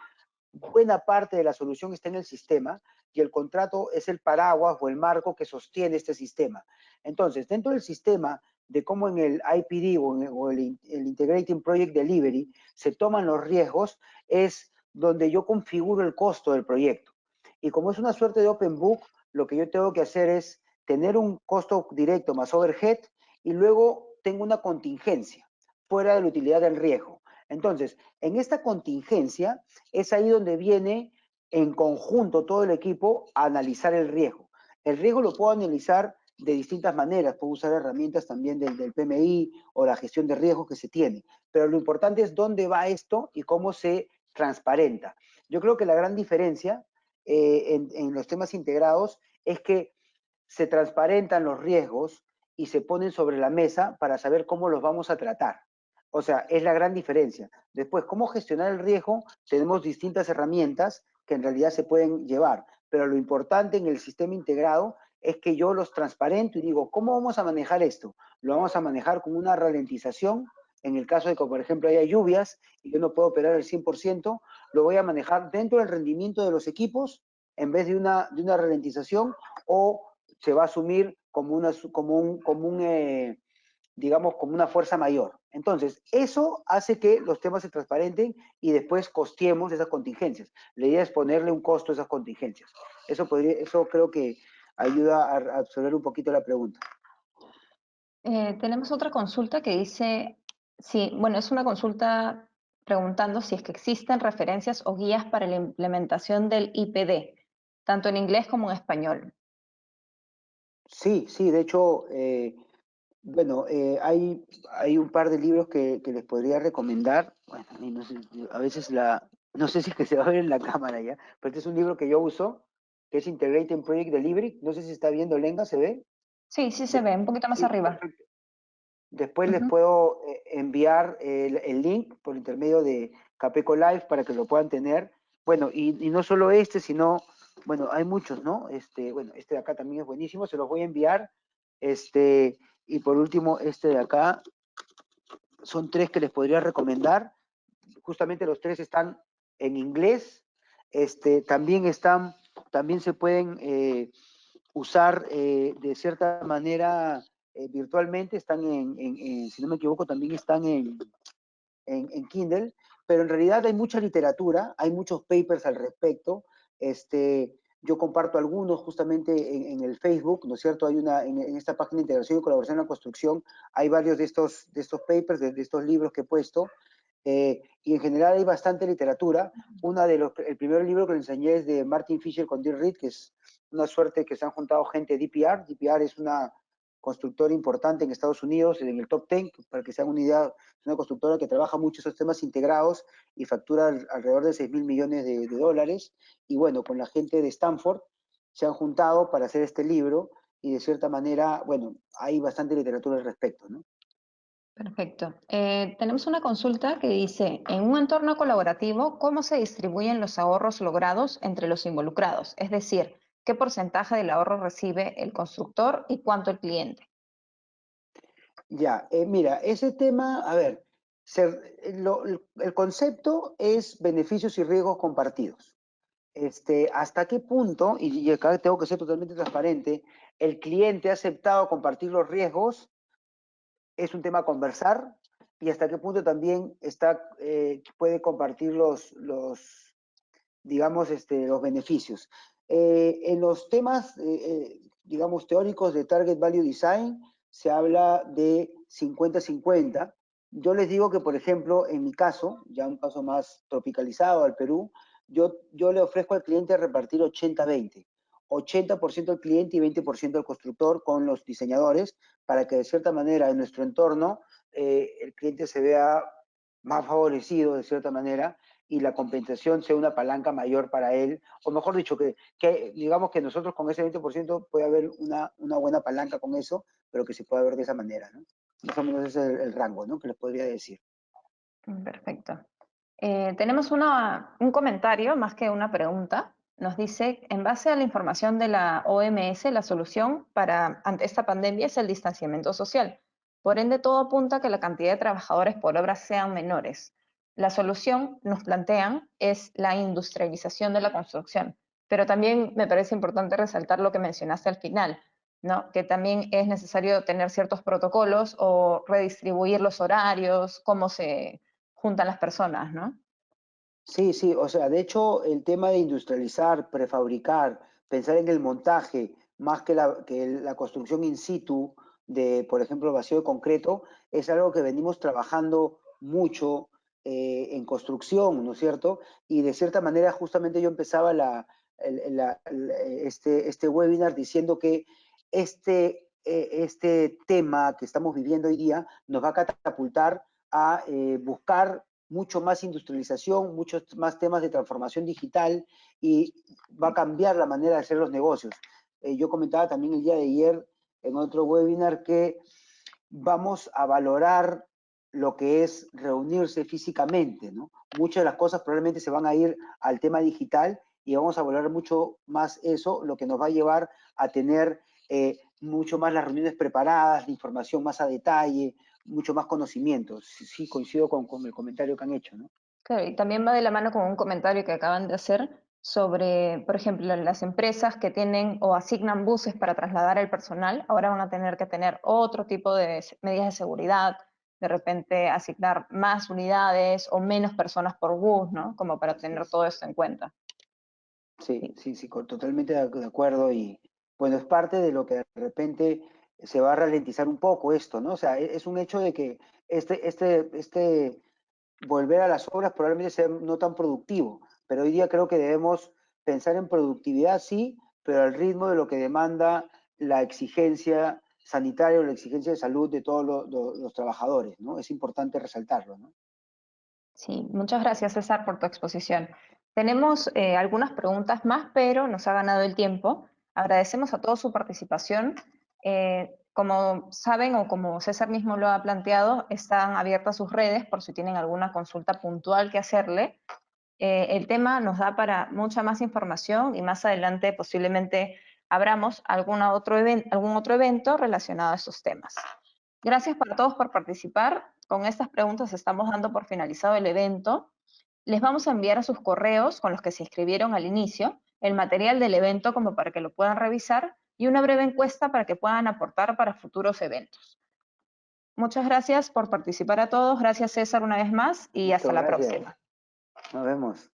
buena parte de la solución está en el sistema y el contrato es el paraguas o el marco que sostiene este sistema. Entonces, dentro del sistema de cómo en el IPD o el Integrating Project Delivery se toman los riesgos, es donde yo configuro el costo del proyecto. Y como es una suerte de open book, lo que yo tengo que hacer es tener un costo directo más overhead y luego tengo una contingencia fuera de la utilidad del riesgo. Entonces, en esta contingencia es ahí donde viene en conjunto todo el equipo a analizar el riesgo. El riesgo lo puedo analizar de distintas maneras, puedo usar herramientas también del PMI o la gestión de riesgos que se tiene, pero lo importante es dónde va esto y cómo se transparenta. Yo creo que la gran diferencia en los temas integrados es que se transparentan los riesgos y se ponen sobre la mesa para saber cómo los vamos a tratar. O sea, es la gran diferencia. Después, cómo gestionar el riesgo, tenemos distintas herramientas que en realidad se pueden llevar, pero lo importante en el sistema integrado es que yo los transparento y digo, ¿cómo vamos a manejar esto? Lo vamos a manejar con una ralentización, en el caso de que, por ejemplo, haya lluvias y yo no puedo operar al 100%, lo voy a manejar dentro del rendimiento de los equipos en vez de una ralentización, o se va a asumir digamos, como una fuerza mayor. Entonces, eso hace que los temas se transparenten y después costeemos esas contingencias. La idea es ponerle un costo a esas contingencias. Eso creo que ayuda a absorber un poquito la pregunta. Tenemos otra consulta que dice, sí, bueno, es una consulta preguntando si es que existen referencias o guías para la implementación del IPD, tanto en inglés como en español. Sí, sí, de hecho, bueno, hay un par de libros que les podría recomendar. Bueno, y no sé, a veces no sé si es que se va a ver en la cámara ya, pero este es un libro que yo uso, que es Integrating Project Delivery. No sé si está viendo, Lenga, ¿se ve? Sí, sí se ve, un poquito más Sí, arriba. perfecto. Después les Ujú. puedo enviar el link por intermedio de Capeco Live para que lo puedan tener. Bueno, y no solo este, sino, bueno, hay muchos, ¿no? Bueno, este de acá también es buenísimo, se los voy a enviar. Y por último, este de acá, son tres que les podría recomendar. Justamente los tres están en inglés. También se pueden usar de cierta manera virtualmente, están si no me equivoco, también están en Kindle, pero en realidad hay mucha literatura, hay muchos papers al respecto. Yo comparto algunos justamente en el Facebook, ¿no es cierto? En esta página de integración y colaboración en la construcción, hay varios de estos papers, de estos libros que he puesto. y en general hay bastante literatura. El primer libro que le enseñé es de Martin Fisher con Dean Reed, que es una suerte que se han juntado gente de DPR. DPR es una constructora importante en Estados Unidos, en el top 10, para que se hagan una idea, es una constructora que trabaja mucho esos temas integrados y factura alrededor de 6.000 millones de dólares. Y bueno, con la gente de Stanford se han juntado para hacer este libro y de cierta manera, bueno, hay bastante literatura al respecto, ¿no? Perfecto. Tenemos una consulta que dice, en un entorno colaborativo, ¿cómo se distribuyen los ahorros logrados entre los involucrados? Es decir, ¿qué porcentaje del ahorro recibe el constructor y cuánto el cliente? Ya, mira, ese tema, a ver, el concepto es beneficios y riesgos compartidos. ¿Hasta qué punto, y acá tengo que ser totalmente transparente, el cliente ha aceptado compartir los riesgos? Es un tema a conversar, y hasta qué punto también puede compartir digamos, los beneficios. En los temas, digamos, teóricos de Target Value Design, se habla de 50-50. Yo les digo que, por ejemplo, en mi caso, ya un caso más tropicalizado al Perú, yo le ofrezco al cliente repartir 80-20. 80% al cliente y 20% al constructor con los diseñadores, para que de cierta manera en nuestro entorno el cliente se vea más favorecido de cierta manera y la compensación sea una palanca mayor para él, o mejor dicho, que digamos que nosotros con ese 20% puede haber una buena palanca con eso, pero que se pueda ver de esa manera, ¿no? Más o menos ese es el rango, ¿no? Que les podría decir. Perfecto. Tenemos un comentario más que una pregunta. Nos dice, en base a la información de la OMS, la solución ante esta pandemia es el distanciamiento social. Por ende, todo apunta a que la cantidad de trabajadores por obra sean menores. La solución, nos plantean, es la industrialización de la construcción. Pero también me parece importante resaltar lo que mencionaste al final, ¿no? Que también es necesario tener ciertos protocolos o redistribuir los horarios, cómo se juntan las personas, ¿no? Sí, sí, o sea, de hecho, el tema de industrializar, prefabricar, pensar en el montaje, más que la construcción in situ de, por ejemplo, vacío de concreto, es algo que venimos trabajando mucho en construcción, ¿no es cierto? Y de cierta manera, justamente yo empezaba este webinar diciendo que este tema que estamos viviendo hoy día nos va a catapultar a buscar mucho más industrialización, muchos más temas de transformación digital, y va a cambiar la manera de hacer los negocios. Yo comentaba también el día de ayer en otro webinar que vamos a valorar lo que es reunirse físicamente, ¿no? Muchas de las cosas probablemente se van a ir al tema digital y vamos a valorar mucho más eso, lo que nos va a llevar a tener mucho más las reuniones preparadas, la información más a detalle, mucho más conocimiento. Sí, sí, coincido con el comentario que han hecho, ¿no? Claro, y también va de la mano con un comentario que acaban de hacer sobre, por ejemplo, las empresas que tienen o asignan buses para trasladar al personal, ahora van a tener que tener otro tipo de medidas de seguridad, de repente asignar más unidades o menos personas por bus, ¿no? Como para Así tener es. todo esto en cuenta. Sí, Sí, sí, sí, totalmente de acuerdo, y bueno, es parte de lo que de repente se va a ralentizar un poco esto, ¿no? O sea, es un hecho de que este volver a las obras probablemente sea no tan productivo, pero hoy día creo que debemos pensar en productividad, sí, pero al ritmo de lo que demanda la exigencia sanitaria o la exigencia de salud de todos los trabajadores, ¿no? Es importante resaltarlo, ¿no? sí, muchas gracias César por tu exposición. Tenemos algunas preguntas más, pero nos ha ganado el tiempo. Agradecemos a todos su participación. Como saben o como César mismo lo ha planteado, están abiertas sus redes por si tienen alguna consulta puntual que hacerle. El tema nos da para mucha más información y más adelante posiblemente abramos algún otro evento relacionado a estos temas. Gracias para todos por participar. Con estas preguntas estamos dando por finalizado el evento. Les vamos a enviar a sus correos con los que se inscribieron al inicio el material del evento como para que lo puedan revisar y una breve encuesta para que puedan aportar para futuros eventos. Muchas gracias por participar a todos. Gracias César una vez más y hasta Listo, la gracias. próxima. Nos vemos.